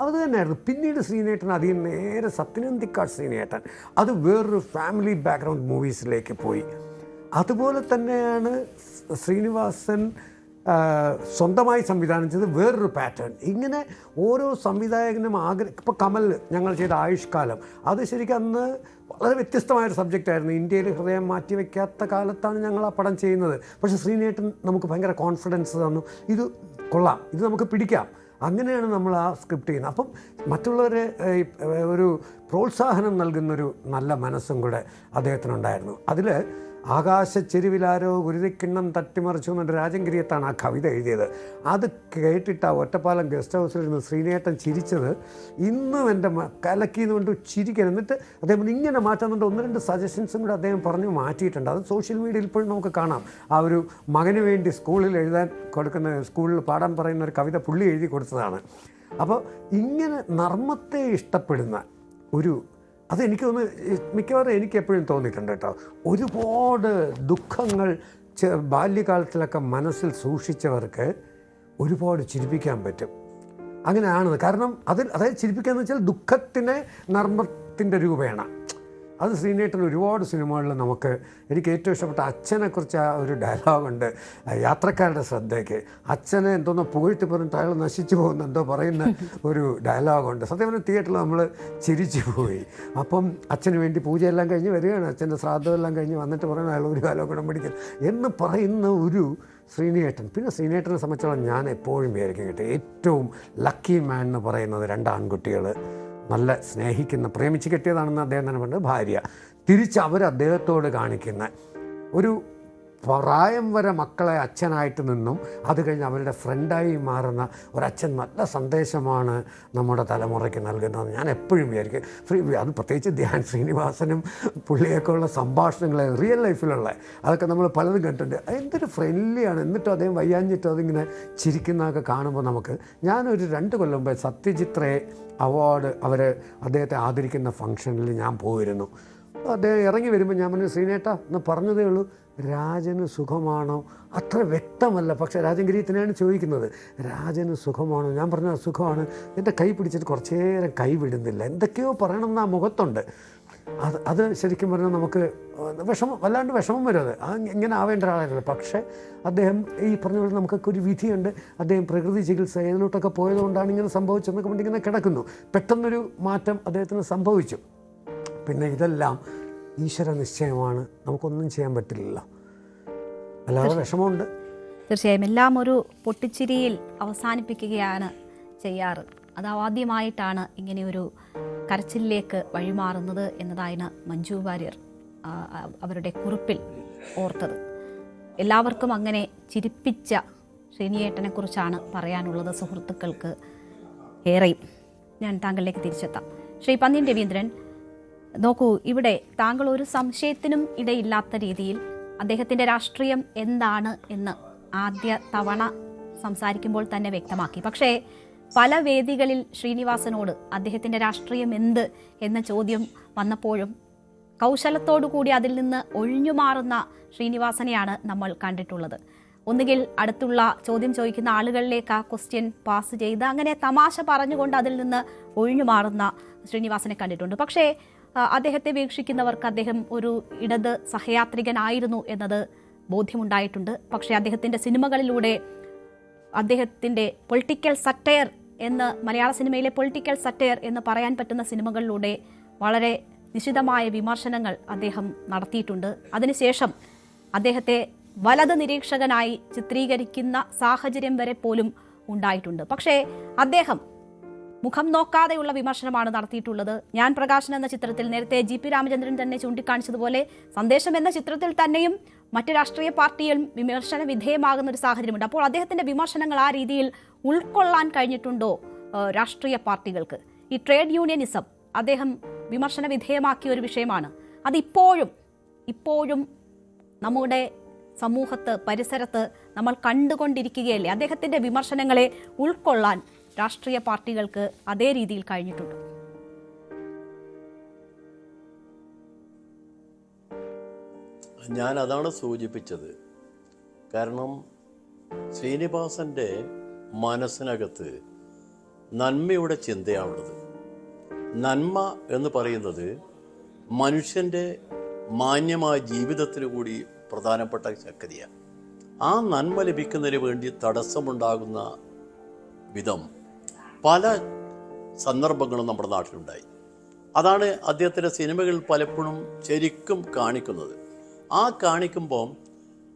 അത് തന്നെയായിരുന്നു. പിന്നീട് ശ്രീനേട്ടൻ അധികം നേരെ സത്യനന്ദിക്കാട് ശ്രീനേട്ടൻ അത് വേറൊരു ഫാമിലി ബാക്ക്ഗ്രൗണ്ട് മൂവീസിലേക്ക് പോയി. അതുപോലെ തന്നെയാണ് ശ്രീനിവാസൻ സ്വന്തമായി സംവിധാനം ചെയ്ത് വേറൊരു പാറ്റേൺ. ഇങ്ങനെ ഓരോ സംവിധായകനും ഇപ്പോൾ കമൽ ഞങ്ങൾ ചെയ്ത ആയുഷ്കാലം, അത് ശരിക്കും അന്ന് വളരെ വ്യത്യസ്തമായൊരു സബ്ജക്റ്റായിരുന്നു. ഇന്ത്യയിൽ ഹൃദയം മാറ്റിവെക്കാത്ത കാലത്താണ് ഞങ്ങൾ ആ പടം ചെയ്യുന്നത്. പക്ഷേ ശ്രീനേട്ടൻ നമുക്ക് ഭയങ്കര കോൺഫിഡൻസ് തന്നു, ഇത് കൊള്ളാം, ഇത് നമുക്ക് പിടിക്കാം. അങ്ങനെയാണ് നമ്മൾ ആ സ്ക്രിപ്റ്റ് ചെയ്യുന്നത്. അപ്പം മറ്റുള്ളവരെ ഒരു പ്രോത്സാഹനം നൽകുന്നൊരു നല്ല മനസ്സും കൂടെ അദ്ദേഹത്തിനുണ്ടായിരുന്നു. അതിൽ ആകാശച്ചെരുവിലാരോ ഗുരുതിക്കിണ്ണം തട്ടിമറിച്ചു എന്നിട്ട് രാജൻകിരിയത്താണ് ആ കവിത എഴുതിയത്. അത് കേട്ടിട്ട് ആ ഒറ്റപ്പാലം ഗസ്റ്റ് ഹൗസിലിരുന്ന് ശ്രീനേട്ടൻ ചിരിച്ചത് ഇന്നും എൻ്റെ കലക്കിന്ന് കൊണ്ട് ചിരിക്കണം. എന്നിട്ട് അദ്ദേഹം ഇങ്ങനെ മാറ്റാന്നുണ്ട് 1-2 സജഷൻസും കൂടെ അദ്ദേഹം പറഞ്ഞു മാറ്റിയിട്ടുണ്ട്. അത് സോഷ്യൽ മീഡിയയിൽ ഇപ്പോഴും നമുക്ക് കാണാം. ആ ഒരു മകന് വേണ്ടി സ്കൂളിൽ എഴുതാൻ കൊടുക്കുന്ന, സ്കൂളിൽ പാടാൻ പറയുന്ന ഒരു കവിത പുള്ളി എഴുതി കൊടുത്തതാണ്. അപ്പോൾ ഇങ്ങനെ നർമ്മത്തെ ഇഷ്ടപ്പെടുന്ന ഒരു, അതെനിക്ക് മിക്കവാറും എനിക്ക് എപ്പോഴും തോന്നിയിട്ടുണ്ട് കേട്ടോ. ഒരുപാട് ദുഃഖങ്ങൾ ബാല്യകാലത്തിലൊക്കെ മനസ്സിൽ സൂക്ഷിച്ചവർക്ക് ഒരുപാട് ചിരിപ്പിക്കാൻ പറ്റും. അങ്ങനെയാണത്. കാരണം അതായത് ചിരിപ്പിക്കാന്ന് വെച്ചാൽ ദുഃഖത്തിനെ നർമ്മത്തിൻ്റെ രൂപേണ. അത് ശ്രീനേട്ടൻ ഒരുപാട് സിനിമകളിൽ നമുക്ക്, എനിക്ക് ഏറ്റവും ഇഷ്ടപ്പെട്ട അച്ഛനെക്കുറിച്ച് ആ ഒരു ഡയലോഗുണ്ട് യാത്രക്കാരുടെ ശ്രദ്ധയ്ക്ക്. അച്ഛനെ എന്തോന്നോ പുകഴ്ത്തി പറഞ്ഞിട്ട് അയാൾ നശിച്ചു പോകുന്ന എന്തോ പറയുന്ന ഒരു ഡയലോഗുണ്ട്. സത്യം പറഞ്ഞാൽ തിയേറ്ററിൽ നമ്മൾ ചിരിച്ചു പോയി. അപ്പം അച്ഛന് വേണ്ടി പൂജയെല്ലാം കഴിഞ്ഞ് വരികയാണ്, അച്ഛൻ്റെ ശ്രാദ്ധമെല്ലാം കഴിഞ്ഞ് വന്നിട്ട് പറയുന്നത് അയാൾ ഒരു കാലം കൂടെ പിടിക്കും എന്ന് പറയുന്ന ഒരു ശ്രീനേട്ടൻ. പിന്നെ ശ്രീനേട്ടനെ സംബന്ധിച്ചോളം ഞാൻ എപ്പോഴും വിചാരിക്കും കേട്ടോ, ഏറ്റവും ലക്കി മാൻ എന്ന് പറയുന്നത് 2 ആൺകുട്ടികൾ, നല്ല സ്നേഹിക്കുന്ന, പ്രേമിച്ച് കെട്ടിയതാണെന്ന് അദ്ദേഹം തന്നെ പറഞ്ഞത്, ഭാര്യ. തിരിച്ച് അവർ അദ്ദേഹത്തോട് കാണിക്കുന്ന ഒരു പ്രായം വരെ മക്കളെ അച്ഛനായിട്ട് നിന്നും അത് കഴിഞ്ഞ് അവരുടെ ഫ്രണ്ടായി മാറുന്ന ഒരച്ഛൻ നല്ല സന്ദേശമാണ് നമ്മുടെ തലമുറയ്ക്ക് നൽകുന്നത് ഞാൻ എപ്പോഴും വിചാരിക്കും. അത് പ്രത്യേകിച്ച് ധ്യാൻ ശ്രീനിവാസനും പുള്ളിയൊക്കെ ഉള്ള സംഭാഷണങ്ങൾ റിയൽ ലൈഫിലുള്ള അതൊക്കെ നമ്മൾ പലതും കണ്ടിട്ടുണ്ട്. എന്തൊരു ഫ്രണ്ട്ലിയാണ്. എന്നിട്ടും അദ്ദേഹം വയ്യാഞ്ഞിട്ടും അതിങ്ങനെ ചിരിക്കുന്നതൊക്കെ കാണുമ്പോൾ നമുക്ക്, ഞാനൊരു 2 കൊല്ലം മുമ്പ് സത്യജിത് റേ അവാർഡ് അദ്ദേഹത്തെ ആദരിക്കുന്ന ഫംഗ്ഷനിൽ ഞാൻ പോയിരുന്നു. അദ്ദേഹം ഇറങ്ങി വരുമ്പോൾ ഞാൻ പറഞ്ഞു, ശ്രീനേട്ടാ എന്ന് പറഞ്ഞതേ ഉള്ളൂ, രാജന് സുഖമാണോ? അത്ര വ്യക്തമല്ല, പക്ഷേ രാജൻകിരിയത്തിനാണ് ചോദിക്കുന്നത്, രാജന് സുഖമാണോ? ഞാൻ പറഞ്ഞ സുഖമാണ്. എൻ്റെ കൈ പിടിച്ചിട്ട് കുറച്ച് നേരം കൈ വിടുന്നില്ല, എന്തൊക്കെയോ പറയണമെന്ന് ആ മുഖത്തുണ്ട്. അത് ശരിക്കും പറഞ്ഞാൽ നമുക്ക് വല്ലാണ്ട് വിഷമം വരും. അത് ഇങ്ങനെ ആവേണ്ട ഒരാളായിരുന്നു. പക്ഷേ അദ്ദേഹം ഈ പറഞ്ഞ പോലെ നമുക്കൊക്കെ ഒരു വിധിയുണ്ട്. അദ്ദേഹം പ്രകൃതി ചികിത്സ ഇതിലോട്ടൊക്കെ പോയതുകൊണ്ടാണ് ഇങ്ങനെ സംഭവിച്ചതെന്നൊക്കെ കൊണ്ട് ഇങ്ങനെ കിടക്കുന്നു. പെട്ടെന്നൊരു മാറ്റം അദ്ദേഹത്തിന് സംഭവിച്ചു. പിന്നെ ഇതെല്ലാം ഈശ്വര നിശ്ചയമാണ്, നമുക്കൊന്നും ചെയ്യാൻ പറ്റില്ലല്ലോ, അല്ലാതെ വിഷമമുണ്ട്. തീർച്ചയായും എല്ലാം ഒരു പൊട്ടിച്ചിരിയിൽ അവസാനിപ്പിക്കുകയാണ് ചെയ്യാറ്. അത് ആദ്യമായിട്ടാണ് ഇങ്ങനെയൊരു കരച്ചിലേക്ക് വഴിമാറുന്നത് എന്നതാണ് മഞ്ജു വാര്യർ അവരുടെ കുറിപ്പിൽ ഓർത്തത്. എല്ലാവർക്കും അങ്ങനെ ചിരിപ്പിച്ച ശ്രീനിയേട്ടനെ കുറിച്ചാണ് പറയാനുള്ളത് സുഹൃത്തുക്കൾക്ക് ഏറെയും. ഞാൻ താങ്കളിലേക്ക് തിരിച്ചെത്താം. ശ്രീ പന്ന്യൻ രവീന്ദ്രൻ, നോക്കൂ, ഇവിടെ താങ്കൾ ഒരു സംശയത്തിനും ഇടയില്ലാത്ത രീതിയിൽ അദ്ദേഹത്തിൻ്റെ രാഷ്ട്രീയം എന്താണ് എന്ന് ആദ്യ തവണ സംസാരിക്കുമ്പോൾ തന്നെ വ്യക്തമാക്കി. പക്ഷേ പല വേദികളിൽ ശ്രീനിവാസനോട് അദ്ദേഹത്തിൻ്റെ രാഷ്ട്രീയം എന്ത് എന്ന ചോദ്യം വന്നപ്പോഴും കൗശലത്തോടു കൂടി അതിൽ നിന്ന് ഒഴിഞ്ഞുമാറുന്ന ശ്രീനിവാസനെയാണ് നമ്മൾ കണ്ടിട്ടുള്ളത്. ഒന്നുകിൽ അടുത്തുള്ള ചോദ്യം ചോദിക്കുന്ന ആളുകളിലേക്ക് ആ ക്വസ്റ്റ്യൻ പാസ് ചെയ്ത് അങ്ങനെ തമാശ പറഞ്ഞുകൊണ്ട് അതിൽ നിന്ന് ഒഴിഞ്ഞുമാറുന്ന ശ്രീനിവാസനെ കണ്ടിട്ടുണ്ട്. പക്ഷേ അദ്ദേഹത്തെ വീക്ഷിക്കുന്നവർക്ക് അദ്ദേഹം ഒരു ഇടത് സഹയാത്രികനായിരുന്നു എന്നത് ബോധ്യമുണ്ടായിട്ടുണ്ട്. പക്ഷേ അദ്ദേഹത്തിൻ്റെ സിനിമകളിലൂടെ അദ്ദേഹത്തിൻ്റെ പൊളിറ്റിക്കൽ സറ്റയർ എന്ന്, മലയാള സിനിമയിലെ പൊളിറ്റിക്കൽ സറ്റയർ എന്ന് പറയാൻ പറ്റുന്ന സിനിമകളിലൂടെ വളരെ നിശിതമായ വിമർശനങ്ങൾ അദ്ദേഹം നടത്തിയിട്ടുണ്ട്. അതിനുശേഷം അദ്ദേഹത്തെ വലത് നിരീക്ഷകനായി ചിത്രീകരിക്കുന്ന സാഹചര്യം വരെ പോലും ഉണ്ടായിട്ടുണ്ട്. പക്ഷേ അദ്ദേഹം മുഖം നോക്കാതെയുള്ള വിമർശനമാണ് നടത്തിയിട്ടുള്ളത്. ഞാൻ പ്രകാശൻ എന്ന ചിത്രത്തിൽ നേരത്തെ GP രാമചന്ദ്രൻ തന്നെ ചൂണ്ടിക്കാണിച്ചതുപോലെ സന്ദേശം എന്ന ചിത്രത്തിൽ തന്നെയും മറ്റ് രാഷ്ട്രീയ പാർട്ടിയും വിമർശന വിധേയമാകുന്ന ഒരു സാഹചര്യമുണ്ട്. അപ്പോൾ അദ്ദേഹത്തിന്റെ വിമർശനങ്ങൾ ആ രീതിയിൽ ഉൾക്കൊള്ളാൻ കഴിഞ്ഞിട്ടുണ്ടോ രാഷ്ട്രീയ പാർട്ടികൾക്ക്? ഈ ട്രേഡ് യൂണിയനിസം അദ്ദേഹം വിമർശന വിധേയമാക്കിയ ഒരു വിഷയമാണ്. ഇപ്പോഴും നമ്മുടെ സമൂഹത്ത്, പരിസരത്ത് നമ്മൾ കണ്ടുകൊണ്ടിരിക്കുകയല്ലേ? അദ്ദേഹത്തിന്റെ വിമർശനങ്ങളെ ഉൾക്കൊള്ളാൻ രാഷ്ട്രീയ പാർട്ടികൾക്ക് അതേ രീതിയിൽ കഴിഞ്ഞിട്ടുണ്ട്. ഞാൻ അതാണ് സൂചിപ്പിച്ചത്. കാരണം ശ്രീനിവാസന്റെ മനസ്സിനകത്ത് നന്മയുടെ ചിന്തയാണുള്ളത്. നന്മ എന്ന് പറയുന്നത് മനുഷ്യൻ്റെ മാന്യമായ ജീവിതത്തിന് കൂടി പ്രധാനപ്പെട്ട ശക്തിയാണ്. ആ നന്മ ലഭിക്കുന്നതിന് വേണ്ടി തടസ്സമുണ്ടാകുന്ന വിധം പല സന്ദർഭങ്ങളും നമ്മുടെ നാട്ടിലുണ്ടായി. അതാണ് അദ്ദേഹത്തിൻ്റെ സിനിമകൾ പലപ്പോഴും ശരിക്കും കാണിക്കുന്നത്. ആ കാണിക്കുമ്പം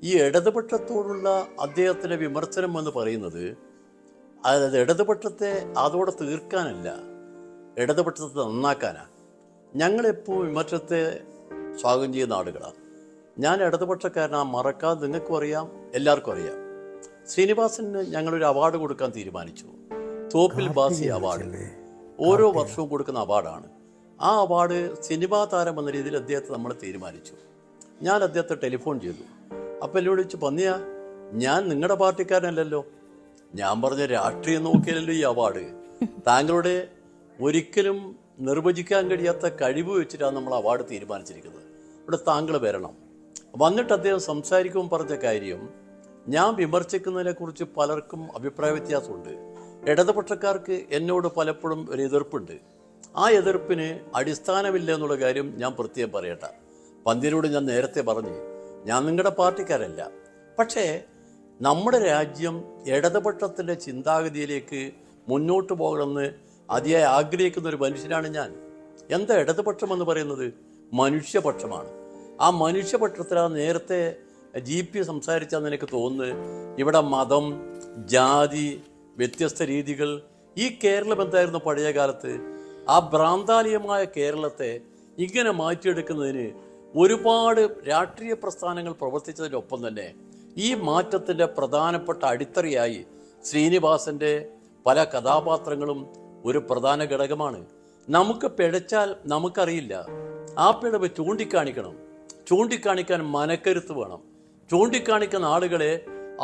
ഈ ഇടതുപക്ഷത്തോടുള്ള അദ്ദേഹത്തിൻ്റെ വിമർശനം എന്ന് പറയുന്നത് അതായത് ഇടതുപക്ഷത്തെ അതോടെ തീർക്കാനല്ല, ഇടതുപക്ഷത്തെ നന്നാക്കാനാണ്. ഞങ്ങളെപ്പോൾ വിമർശനത്തെ സ്വാഗതം ചെയ്യുന്ന ആളുകളാണ്. ഞാൻ ഇടതുപക്ഷക്കാരനാ, മറക്കാൻ നിങ്ങൾക്കും അറിയാം, എല്ലാവർക്കും അറിയാം. ശ്രീനിവാസന് ഞങ്ങളൊരു അവാർഡ് കൊടുക്കാൻ തീരുമാനിച്ചു. തോപ്പിൽ ബാസി അവാർഡ് ഓരോ വർഷവും കൊടുക്കുന്ന അവാർഡാണ്. ആ അവാർഡ് സിനിമാ താരം എന്ന രീതിയിൽ അദ്ദേഹത്തെ നമ്മൾ തീരുമാനിച്ചു. ഞാൻ അദ്ദേഹത്തെ ടെലിഫോൺ ചെയ്തു. അപ്പം എന്നോട് ചോദിച്ചു, പന്നിയാ, ഞാൻ നിങ്ങളുടെ പാർട്ടിക്കാരനല്ലല്ലോ. ഞാൻ പറഞ്ഞ രാഷ്ട്രീയം നോക്കിയല്ലോ ഈ അവാർഡ്. താങ്കളുടെ ഒരിക്കലും നിർവചിക്കാൻ കഴിയാത്ത കഴിവ് വെച്ചിട്ടാണ് നമ്മൾ അവാർഡ് തീരുമാനിച്ചിരിക്കുന്നത്. ഇവിടെ താങ്കൾ വരണം. വന്നിട്ട് അദ്ദേഹം സംസാരിക്കുമ്പോൾ പറഞ്ഞ കാര്യം, ഞാൻ വിമർശിക്കുന്നതിനെക്കുറിച്ച് പലർക്കും അഭിപ്രായ വ്യത്യാസമുണ്ട്. ഇടതുപക്ഷക്കാർക്ക് എന്നോട് പലപ്പോഴും ഒരു എതിർപ്പുണ്ട്. ആ എതിർപ്പിന് അടിസ്ഥാനമില്ല എന്നുള്ള കാര്യം ഞാൻ പ്രത്യേകം പറയട്ടെ. പന്തിനോട് ഞാൻ നേരത്തെ പറഞ്ഞു, ഞാൻ നിങ്ങളുടെ പാർട്ടിക്കാരല്ല. പക്ഷേ നമ്മുടെ രാജ്യം ഇടതുപക്ഷത്തിൻ്റെ ചിന്താഗതിയിലേക്ക് മുന്നോട്ട് പോകണമെന്ന് അതിയായി ആഗ്രഹിക്കുന്ന ഒരു മനുഷ്യനാണ് ഞാൻ. എന്താ ഇടതുപക്ഷം എന്ന് പറയുന്നത്? മനുഷ്യപക്ഷമാണ്. ആ മനുഷ്യപക്ഷത്തിലാണ് നേരത്തെ GP സംസാരിച്ചാന്ന് എനിക്ക് തോന്നുന്നത്. ഇവിടെ മതം, ജാതി, വ്യത്യസ്ത രീതികൾ. ഈ കേരളം എന്തായിരുന്നു പഴയ കാലത്ത്? ആ ഭ്രാന്താലയമായ കേരളത്തെ ഇങ്ങനെ മാറ്റിയെടുക്കുന്നതിന് ഒരുപാട് രാഷ്ട്രീയ പ്രസ്ഥാനങ്ങൾ പ്രവർത്തിച്ചതിനൊപ്പം തന്നെ ഈ മാറ്റത്തിൻ്റെ പ്രധാനപ്പെട്ട അടിത്തറയായി ശ്രീനിവാസൻ്റെ പല കഥാപാത്രങ്ങളും ഒരു പ്രധാന ഘടകമാണ്. നമുക്ക് പിഴച്ചാൽ നമുക്കറിയില്ല. ആ പിഴവ് ചൂണ്ടിക്കാണിക്കണം. ചൂണ്ടിക്കാണിക്കാൻ മനക്കരുത്ത് വേണം. ചൂണ്ടിക്കാണിക്കുന്ന ആളുകളെ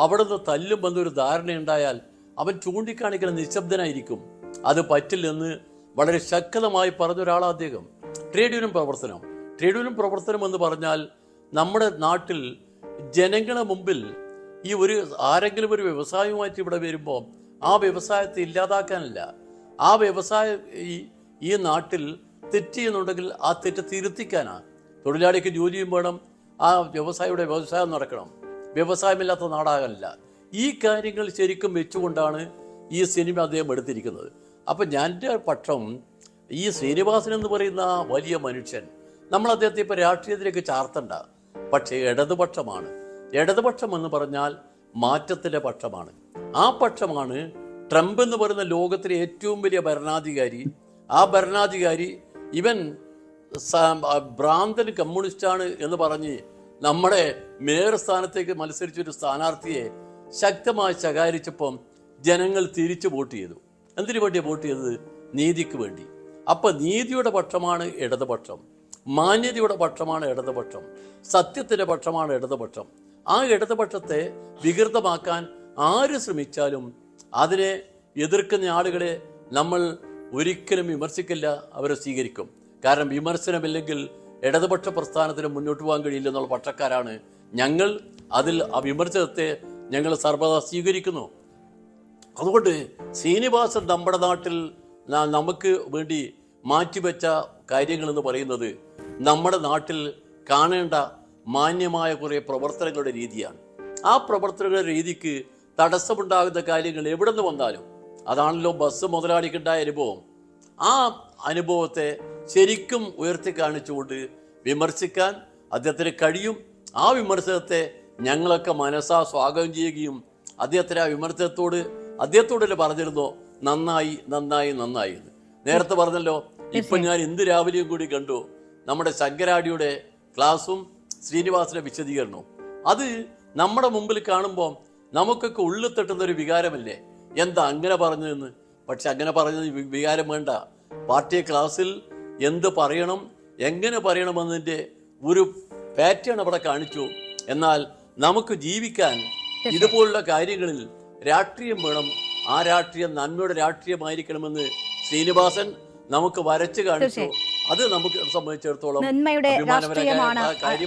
അവിടെ നിന്ന് തല്ലും വന്നൊരു ധാരണയുണ്ടായാൽ അവൻ ചൂണ്ടിക്കാണിക്കുന്ന നിശബ്ദനായിരിക്കും. അത് പറ്റില്ലെന്ന് വളരെ ശക്തമായി പറഞ്ഞൊരാളാണ് അദ്ദേഹം. ട്രേഡ് യൂണിയൻ പ്രവർത്തനം എന്ന് പറഞ്ഞാൽ നമ്മുടെ നാട്ടിൽ ജനങ്ങളുടെ മുമ്പിൽ ഈ ആരെങ്കിലും ഒരു വ്യവസായവുമായിട്ട് ഇവിടെ വരുമ്പോൾ ആ വ്യവസായത്തെ ഇല്ലാതാക്കാനല്ല, ആ വ്യവസായം ഈ നാട്ടിൽ തെറ്റ് ചെയ്യുന്നുണ്ടെങ്കിൽ ആ തെറ്റ് തിരുത്തിക്കാനാണ്. തൊഴിലാളിക്ക് ജോലിയും വേണം, ആ വ്യവസായം നടക്കണം, വ്യവസായമില്ലാത്ത നാടാകാനില്ല. ഈ കാര്യങ്ങൾ ശരിക്കും വെച്ചുകൊണ്ടാണ് ഈ സിനിമ അദ്ദേഹം എടുത്തിരിക്കുന്നത്. അപ്പം എൻ്റെ പക്ഷം ഈ ശ്രീനിവാസൻ എന്ന് പറയുന്ന വലിയ മനുഷ്യൻ, നമ്മൾ അദ്ദേഹത്തെ ഇപ്പോൾ രാഷ്ട്രീയത്തിലേക്ക് ചാർത്തണ്ട. പക്ഷേ ഇടതുപക്ഷമാണ്. ഇടതുപക്ഷം എന്ന് പറഞ്ഞാൽ മാറ്റത്തിൻ്റെ പക്ഷമാണ്. ആ പക്ഷമാണ് ട്രംപ് എന്ന് പറയുന്ന ലോകത്തിലെ ഏറ്റവും വലിയ ഭരണാധികാരി. ആ ഭരണാധികാരി ഇവൻ ഭ്രാന്തൻ കമ്മ്യൂണിസ്റ്റാണ് എന്ന് പറഞ്ഞ് നമ്മുടെ മേയർ സ്ഥാനത്തേക്ക് മത്സരിച്ചൊരു സ്ഥാനാർത്ഥിയെ ശക്തമായി ശകാരിച്ചപ്പം ജനങ്ങൾ തിരിച്ചു വോട്ട് ചെയ്തു. എന്തിനു വേണ്ടിയാണ് വോട്ട് ചെയ്തത്? നീതിക്ക് വേണ്ടി. അപ്പം നീതിയുടെ പക്ഷമാണ് ഇടതുപക്ഷം, മാന്യതയുടെ പക്ഷമാണ് ഇടതുപക്ഷം, സത്യത്തിൻ്റെ പക്ഷമാണ് ഇടതുപക്ഷം. ആ ഇടതുപക്ഷത്തെ വികൃതമാക്കാൻ ആര് ശ്രമിച്ചാലും അതിനെ എതിർക്കുന്ന ആളുകളെ നമ്മൾ ഒരിക്കലും വിമർശിക്കില്ല, അവരെ സ്വീകരിക്കും. കാരണം വിമർശനമില്ലെങ്കിൽ ഇടതുപക്ഷ പ്രസ്ഥാനത്തിന് മുന്നോട്ട് പോകാൻ കഴിയില്ല എന്നുള്ള പക്ഷക്കാരാണ് ഞങ്ങൾ. ആ വിമർശനത്തെ ഞങ്ങൾ സർവ്വതാ സ്വീകരിക്കുന്നു. അതുകൊണ്ട് ശ്രീനിവാസൻ നമ്മുടെ നാട്ടിൽ നമുക്ക് വേണ്ടി മാറ്റിവെച്ച കാര്യങ്ങളെന്ന് പറയുന്നത് നമ്മുടെ നാട്ടിൽ കാണേണ്ട മാന്യമായ കുറേ പ്രവർത്തനങ്ങളുടെ രീതിയാണ്. ആ പ്രവർത്തനങ്ങളുടെ രീതിക്ക് തടസ്സമുണ്ടാകുന്ന കാര്യങ്ങൾ എവിടെ നിന്ന് വന്നാലും, അതാണല്ലോ ബസ് മുതലാളിക്കുണ്ടായ അനുഭവം. ആ അനുഭവത്തെ ശരിക്കും ഉയർത്തി കാണിച്ചുകൊണ്ട് വിമർശിക്കാൻ അദ്ദേഹത്തിന് കഴിയും. ആ വിമർശനത്തെ ഞങ്ങളൊക്കെ മനസ്സാ സ്വാഗതം ചെയ്യുകയും അദ്ദേഹത്തിന് ആ അദ്ദേഹത്തോട് പറഞ്ഞിരുന്നോ നന്നായി നന്നായി നന്നായി എന്ന് നേരത്തെ പറഞ്ഞല്ലോ. ഇപ്പം ഞാൻ ഇന്ന് രാവിലെയും കൂടി കണ്ടു നമ്മുടെ ശങ്കരാടിയുടെ ക്ലാസ്സും ശ്രീനിവാസന്റെ വിശദീകരണവും. അത് നമ്മുടെ മുമ്പിൽ കാണുമ്പോൾ നമുക്കൊക്കെ ഉള്ളിൽ തട്ടുന്നൊരു വികാരമല്ലേ, എന്താ അങ്ങനെ പറഞ്ഞതെന്ന്. പക്ഷെ അങ്ങനെ പറഞ്ഞത് വികാരം വേണ്ട. പാർട്ടി ക്ലാസ്സിൽ എന്ത് പറയണം, എങ്ങനെ പറയണമെന്നതിൻ്റെ ഒരു പാറ്റേൺ അവിടെ കാണിച്ചു. എന്നാൽ നമുക്ക് ജീവിക്കാൻ ഇതുപോലുള്ള കാര്യങ്ങളിൽ രാഷ്ട്രീയം വേണം. ആ രാഷ്ട്രീയം നന്മയുടെ രാഷ്ട്രീയമായിരിക്കണമെന്ന് ശ്രീനിവാസൻ നമുക്ക് വരച്ചു കാണിച്ചു. അത് നമുക്ക് സംബന്ധിച്ചിടത്തോളം നന്മയുടെ രാഷ്ട്രീയമാണ്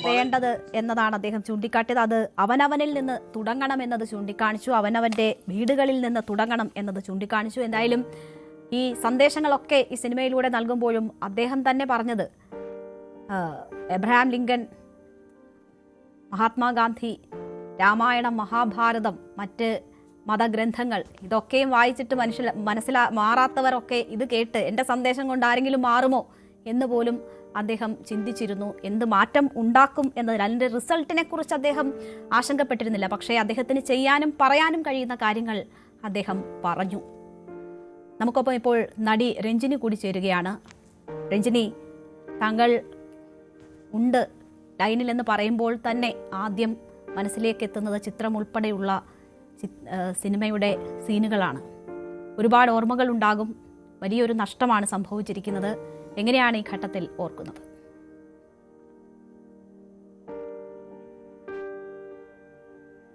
വേണ്ടത് എന്നതാണ് അദ്ദേഹം ചൂണ്ടിക്കാട്ടിയത്. അത് അവനവനിൽ നിന്ന് തുടങ്ങണം എന്നത് ചൂണ്ടിക്കാണിച്ചു, അവനവന്റെ വീടുകളിൽ നിന്ന് തുടങ്ങണം എന്നത് ചൂണ്ടിക്കാണിച്ചു. എന്തായാലും ഈ സന്ദേശങ്ങളൊക്കെ ഈ സിനിമയിലൂടെ നൽകുമ്പോഴും അദ്ദേഹം തന്നെ പറഞ്ഞത് എബ്രഹാം ലിങ്കൻ, മഹാത്മാഗാന്ധി, രാമായണം, മഹാഭാരതം, മറ്റ് മതഗ്രന്ഥങ്ങൾ ഇതൊക്കെയും വായിച്ചിട്ട് മാറാത്തവരൊക്കെ ഇത് കേട്ട് എൻ്റെ സന്ദേശം കൊണ്ട് ആരെങ്കിലും മാറുമോ എന്ന് പോലും അദ്ദേഹം ചിന്തിച്ചിരുന്നു. എന്ത് മാറ്റം ഉണ്ടാക്കും എന്നതിൽ അതിൻ്റെ റിസൾട്ടിനെ കുറിച്ച് അദ്ദേഹം ആശങ്കപ്പെട്ടിരുന്നില്ല. പക്ഷേ അദ്ദേഹത്തിന് ചെയ്യാനും പറയാനും കഴിയുന്ന കാര്യങ്ങൾ അദ്ദേഹം പറഞ്ഞു. നമുക്കൊപ്പം ഇപ്പോൾ നടി രഞ്ജിനി കൂടി ചേരുകയാണ്. രഞ്ജിനി, താങ്കൾ ഉണ്ട് ലൈനിൽ എന്ന് പറയുമ്പോൾ തന്നെ ആദ്യം മനസ്സിലേക്ക് എത്തുന്നത് ചിത്രം ഉൾപ്പെടെയുള്ള സിനിമയുടെ സീനുകളാണ്. ഒരുപാട് ഓർമ്മകൾ ഉണ്ടാകും. വലിയൊരു നഷ്ടമാണ് സംഭവിച്ചിരിക്കുന്നത്. എങ്ങനെയാണ് ഈ ഘട്ടത്തിൽ ഓർക്കുന്നത്?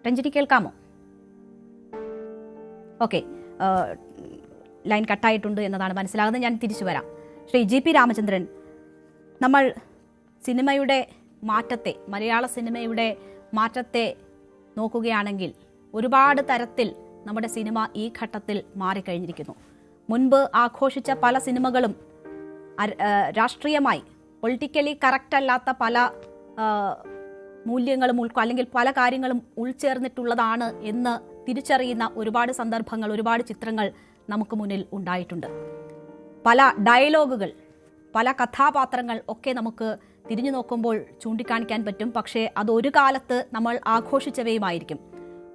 രഞ്ജിനി കേൾക്കാമോ? ഓക്കെ, ലൈൻ കട്ടായിട്ടുണ്ട് എന്നതാണ് മനസ്സിലാകുന്നത്. ഞാൻ തിരിച്ചു വരാം. ശ്രീ GP രാമചന്ദ്രൻ, നമ്മൾ സിനിമയുടെ മാറ്റത്തെ, മലയാള സിനിമയുടെ മാറ്റത്തെ നോക്കുകയാണെങ്കിൽ ഒരുപാട് തരത്തിൽ നമ്മുടെ സിനിമ ഈ ഘട്ടത്തിൽ മാറിക്കഴിഞ്ഞിരിക്കുന്നു. മുൻപ് ആഘോഷിച്ച പല സിനിമകളും രാഷ്ട്രീയമായി പൊളിറ്റിക്കലി കറക്റ്റ് അല്ലാത്ത പല മൂല്യങ്ങളും അല്ലെങ്കിൽ പല കാര്യങ്ങളും ഉൾച്ചേർന്നിട്ടുള്ളതാണ് എന്ന് തിരിച്ചറിയുന്ന ഒരുപാട് സന്ദർഭങ്ങൾ, ഒരുപാട് ചിത്രങ്ങൾ നമുക്ക് മുന്നിൽ ഉണ്ടായിട്ടുണ്ട്. പല ഡയലോഗുകൾ, പല കഥാപാത്രങ്ങൾ ഒക്കെ നമുക്ക് തിരിഞ്ഞു നോക്കുമ്പോൾ ചൂണ്ടിക്കാണിക്കാൻ പറ്റും. പക്ഷേ അതൊരു കാലത്ത് നമ്മൾ ആഘോഷിച്ചവയുമായിരിക്കും.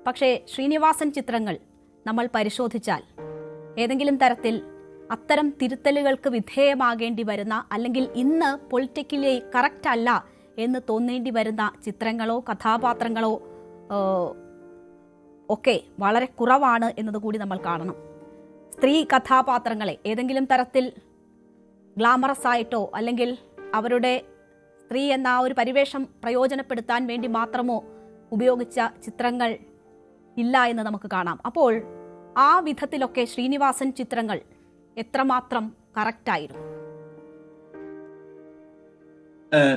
പക്ഷേ ശ്രീനിവാസൻ ചിത്രങ്ങൾ നമ്മൾ പരിശോധിച്ചാൽ ഏതെങ്കിലും തരത്തിൽ അത്തരം തിരുത്തലുകൾക്ക് വിധേയമാകേണ്ടി വരുന്ന, അല്ലെങ്കിൽ ഇന്ന് പൊളിറ്റിക്കലി കറക്റ്റ് അല്ല എന്ന് തോന്നേണ്ടി വരുന്ന ചിത്രങ്ങളോ കഥാപാത്രങ്ങളോ ഒക്കെ വളരെ കുറവാണ് എന്നതുകൂടി നമ്മൾ കാണണം. സ്ത്രീ കഥാപാത്രങ്ങളെ ഏതെങ്കിലും തരത്തിൽ ഗ്ലാമറസ് ആയിട്ടോ അല്ലെങ്കിൽ അവരുടെ സ്ത്രീ എന്ന ആ ഒരു പരിവേഷം പ്രയോജനപ്പെടുത്താൻ വേണ്ടി മാത്രമോ ഉപയോഗിച്ച ചിത്രങ്ങൾ ഇല്ല എന്ന് നമുക്ക് കാണാം. അപ്പോൾ ആ വിധത്തിലൊക്കെ ശ്രീനിവാസൻ ചിത്രങ്ങൾ എത്രമാത്രം കറക്റ്റായിരുന്നു?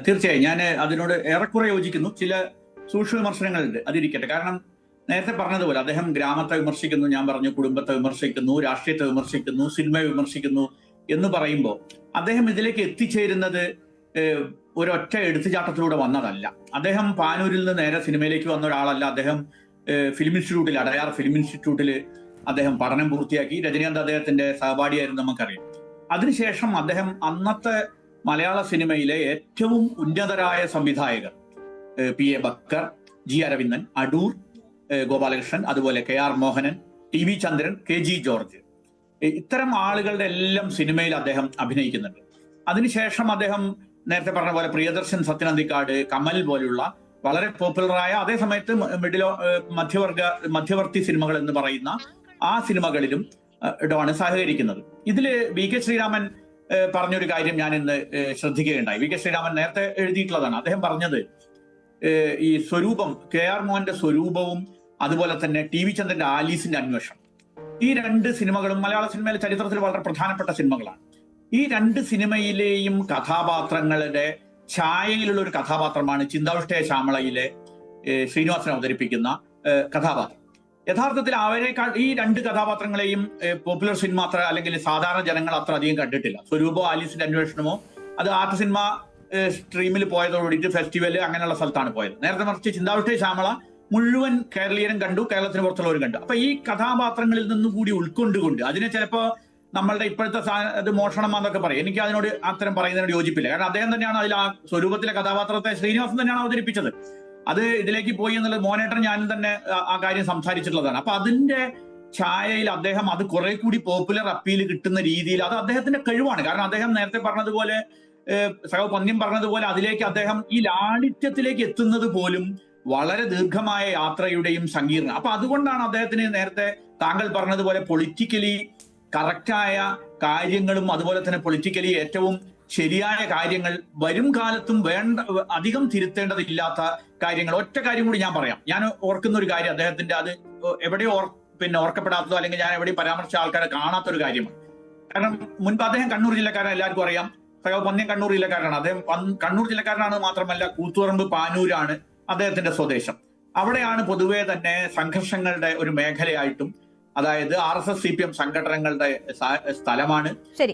തീർച്ചയായും ഞാൻ അതിനോട് ഏറെക്കുറെ യോജിക്കുന്നു. ചില സൂക്ഷ്മ വിമർശനങ്ങളുണ്ട്, അതിരിക്കട്ടെ. കാരണം നേരത്തെ പറഞ്ഞതുപോലെ അദ്ദേഹം ഗ്രാമത്തെ വിമർശിക്കുന്നു, ഞാൻ പറഞ്ഞു കുടുംബത്തെ വിമർശിക്കുന്നു, രാഷ്ട്രീയത്തെ വിമർശിക്കുന്നു, സിനിമയെ വിമർശിക്കുന്നു എന്ന് പറയുമ്പോൾ അദ്ദേഹം ഇതിലേക്ക് എത്തിച്ചേരുന്നത് ഒരൊറ്റ എടുത്തുചാട്ടത്തിലൂടെ വന്നതല്ല. അദ്ദേഹം പാനൂരിൽ നിന്ന് നേരെ സിനിമയിലേക്ക് വന്ന ഒരാളല്ല. അദ്ദേഹം ഫിലിം ഇൻസ്റ്റിറ്റ്യൂട്ടിൽ, അടയാർ ഫിലിം ഇൻസ്റ്റിറ്റ്യൂട്ടിൽ അദ്ദേഹം പഠനം പൂർത്തിയാക്കി. രജനീകാന്ത് അദ്ദേഹത്തിന്റെ സഹപാഠിയായിരുന്നു, നമുക്കറിയാം. അതിനുശേഷം അദ്ദേഹം അന്നത്തെ മലയാള സിനിമയിലെ ഏറ്റവും ഉന്നതരായ സംവിധായകർ P.A. ബക്കർ, G. അരവിന്ദൻ, അടൂർ ഗോപാലകൃഷ്ണൻ, അതുപോലെ K.R. മോഹനൻ, TV. ചന്ദ്രൻ, K.G. ജോർജ്, ഇത്തരം ആളുകളുടെ എല്ലാം സിനിമയിൽ അദ്ദേഹം അഭിനയിക്കുന്നുണ്ട്. അതിനുശേഷം അദ്ദേഹം നേരത്തെ പറഞ്ഞ പോലെ പ്രിയദർശൻ, സത്യനന്ദിക്കാട്, കമൽ പോലുള്ള വളരെ പോപ്പുലറായ, അതേ സമയത്ത് മധ്യവർത്തി സിനിമകൾ എന്ന് പറയുന്ന ആ സിനിമകളിലും ആണ് സഹകരിക്കുന്നത്. ഇതില് V.K. ശ്രീരാമൻ പറഞ്ഞൊരു കാര്യം ഞാൻ ഇന്ന് ശ്രദ്ധിക്കുകയുണ്ടായി. V.K. ശ്രീരാമൻ നേരത്തെ എഴുതിയിട്ടുള്ളതാണ്. അദ്ദേഹം പറഞ്ഞത് ഈ സ്വരൂപം, K.R. മോഹന്റെ സ്വരൂപവും അതുപോലെ തന്നെ TV. ചന്ദ്രന്റെ ആലീസിന്റെ അന്വേഷണം, ഈ രണ്ട് സിനിമകളും മലയാള സിനിമയിലെ ചരിത്രത്തിൽ വളരെ പ്രധാനപ്പെട്ട സിനിമകളാണ്. ഈ രണ്ട് സിനിമയിലെയും കഥാപാത്രങ്ങളുടെ ഛായയിലുള്ള ഒരു കഥാപാത്രമാണ് ചിന്താവിഷ്ടയ ശ്യാമളയിലെ ശ്രീനിവാസൻ അവതരിപ്പിക്കുന്ന കഥാപാത്രം. യഥാർത്ഥത്തിൽ അവരെക്കാൾ ഈ രണ്ട് കഥാപാത്രങ്ങളെയും പോപ്പുലർ സിനിമ അത്ര, അല്ലെങ്കിൽ സാധാരണ ജനങ്ങൾ അത്ര അധികം കണ്ടിട്ടില്ല. സ്വരൂപോ ആലീസിന്റെ അന്വേഷണമോ അത് ആർട്ട് സിനിമ സ്ട്രീമിൽ പോയതോടുകൂടിയിട്ട് ഫെസ്റ്റിവൽ അങ്ങനെയുള്ള സ്ഥലത്താണ് പോയത്. നേരത്തെ മറിച്ച് ചിന്താവിഷ്ടയ ശ്യാമള മുഴുവൻ കേരളീയരും കണ്ടു, കേരളത്തിന് പുറത്തുള്ളവരും കണ്ടു. അപ്പൊ ഈ കഥാപാത്രങ്ങളിൽ നിന്നും കൂടി ഉൾക്കൊണ്ടുകൊണ്ട് അതിനെ ചിലപ്പോ നമ്മളുടെ ഇപ്പോഴത്തെ അത് മോഷണമാന്നൊക്കെ പറയും. എനിക്ക് അതിനോട് അത്തരം പറയുന്നതിനോട് യോജിപ്പില്ല. കാരണം അദ്ദേഹം തന്നെയാണ് അതിൽ ആ സ്വരൂപത്തിലെ കഥാപാത്രത്തെ ശ്രീനിവാസൻ തന്നെയാണ് അവതരിപ്പിച്ചത്. അത് ഇതിലേക്ക് പോയി എന്നുള്ളത് മോനേട്ടൻ ഞാനും തന്നെ ആ കാര്യം സംസാരിച്ചിട്ടുള്ളതാണ്. അപ്പൊ അതിന്റെ ഛായയിൽ അദ്ദേഹം അത് കുറെ കൂടി പോപ്പുലർ അപ്പീൽ കിട്ടുന്ന രീതിയിൽ, അത് അദ്ദേഹത്തിന്റെ കഴിവാണ്. കാരണം അദ്ദേഹം നേരത്തെ പറഞ്ഞതുപോലെ, സഹോ പന്ന്യം പറഞ്ഞതുപോലെ, അതിലേക്ക് അദ്ദേഹം ഈ ലാളിത്യത്തിലേക്ക് എത്തുന്നത് പോലും വളരെ ദീർഘമായ യാത്രയുടെയും സങ്കീർണം. അപ്പൊ അതുകൊണ്ടാണ് അദ്ദേഹത്തിന് നേരത്തെ താങ്കൾ പറഞ്ഞതുപോലെ പൊളിറ്റിക്കലി കറക്റ്റായ കാര്യങ്ങളും അതുപോലെ തന്നെ പൊളിറ്റിക്കലി ഏറ്റവും ശരിയായ കാര്യങ്ങൾ വരും കാലത്തും അധികം തിരുത്തേണ്ടതില്ലാത്ത കാര്യങ്ങൾ. ഒറ്റ കാര്യം കൂടി ഞാൻ പറയാം. ഞാൻ ഓർക്കുന്ന ഒരു കാര്യം, അദ്ദേഹത്തിന്റെ അത് എവിടെയോ ഓർക്കപ്പെടാത്തതോ അല്ലെങ്കിൽ ഞാൻ എവിടെയും പരാമർശിച്ച ആൾക്കാരെ കാണാത്തൊരു കാര്യമാണ്. കാരണം മുൻപ് അദ്ദേഹം കണ്ണൂർ ജില്ലക്കാരൻ, എല്ലാവർക്കും അറിയാം. പന്ന്യം കണ്ണൂർ ജില്ലക്കാരനാണ്. അദ്ദേഹം കണ്ണൂർ ജില്ലക്കാരനാണ് മാത്രമല്ല കൂത്തുപറമ്പ് പാനൂരാണ് അദ്ദേഹത്തിന്റെ സ്വദേശം. അവിടെയാണ് പൊതുവെ തന്നെ സംഘർഷങ്ങളുടെ ഒരു മേഖലയായിട്ടും, അതായത് RSS CPM സംഘടനകളുടെ സ്ഥലമാണ്.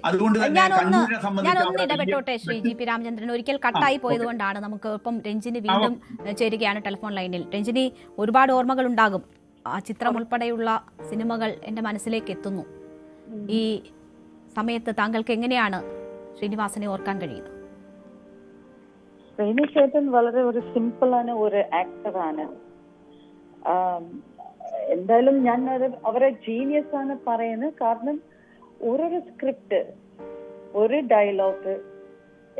അതുകൊണ്ട് തന്നെ കണ്ണൂരിനെ സംബന്ധിച്ച് ഇടപെട്ടോട്ടെ ശ്രീ GP രാമചന്ദ്രൻ, ഒരിക്കൽ കട്ടായി പോയതുകൊണ്ടാണ്. നമുക്ക് ഇപ്പം രഞ്ജിനി വീണ്ടും ചേരുകയാണ് ടെലിഫോൺ ലൈനിൽ. രഞ്ജിനി, ഒരുപാട് ഓർമ്മകൾ ഉണ്ടാകും. ആ ചിത്രം ഉൾപ്പെടെയുള്ള സിനിമകൾ എന്റെ മനസ്സിലേക്ക് എത്തുന്നു. ഈ സമയത്ത് താങ്കൾക്ക് എങ്ങനെയാണ് ശ്രീനിവാസനെ ഓർക്കാൻ കഴിയുന്നത്? ശ്രീനിവാസൻ വളരെ ഒരു സിമ്പിളാണ് ഒരു ആക്ടറാണ്. എന്തായാലും ഞാൻ അവരെ ജീനിയസ് ആണ് പറയുന്നത്. കാരണം ഒരു സ്ക്രിപ്റ്റ്, ഒരു ഡയലോഗ്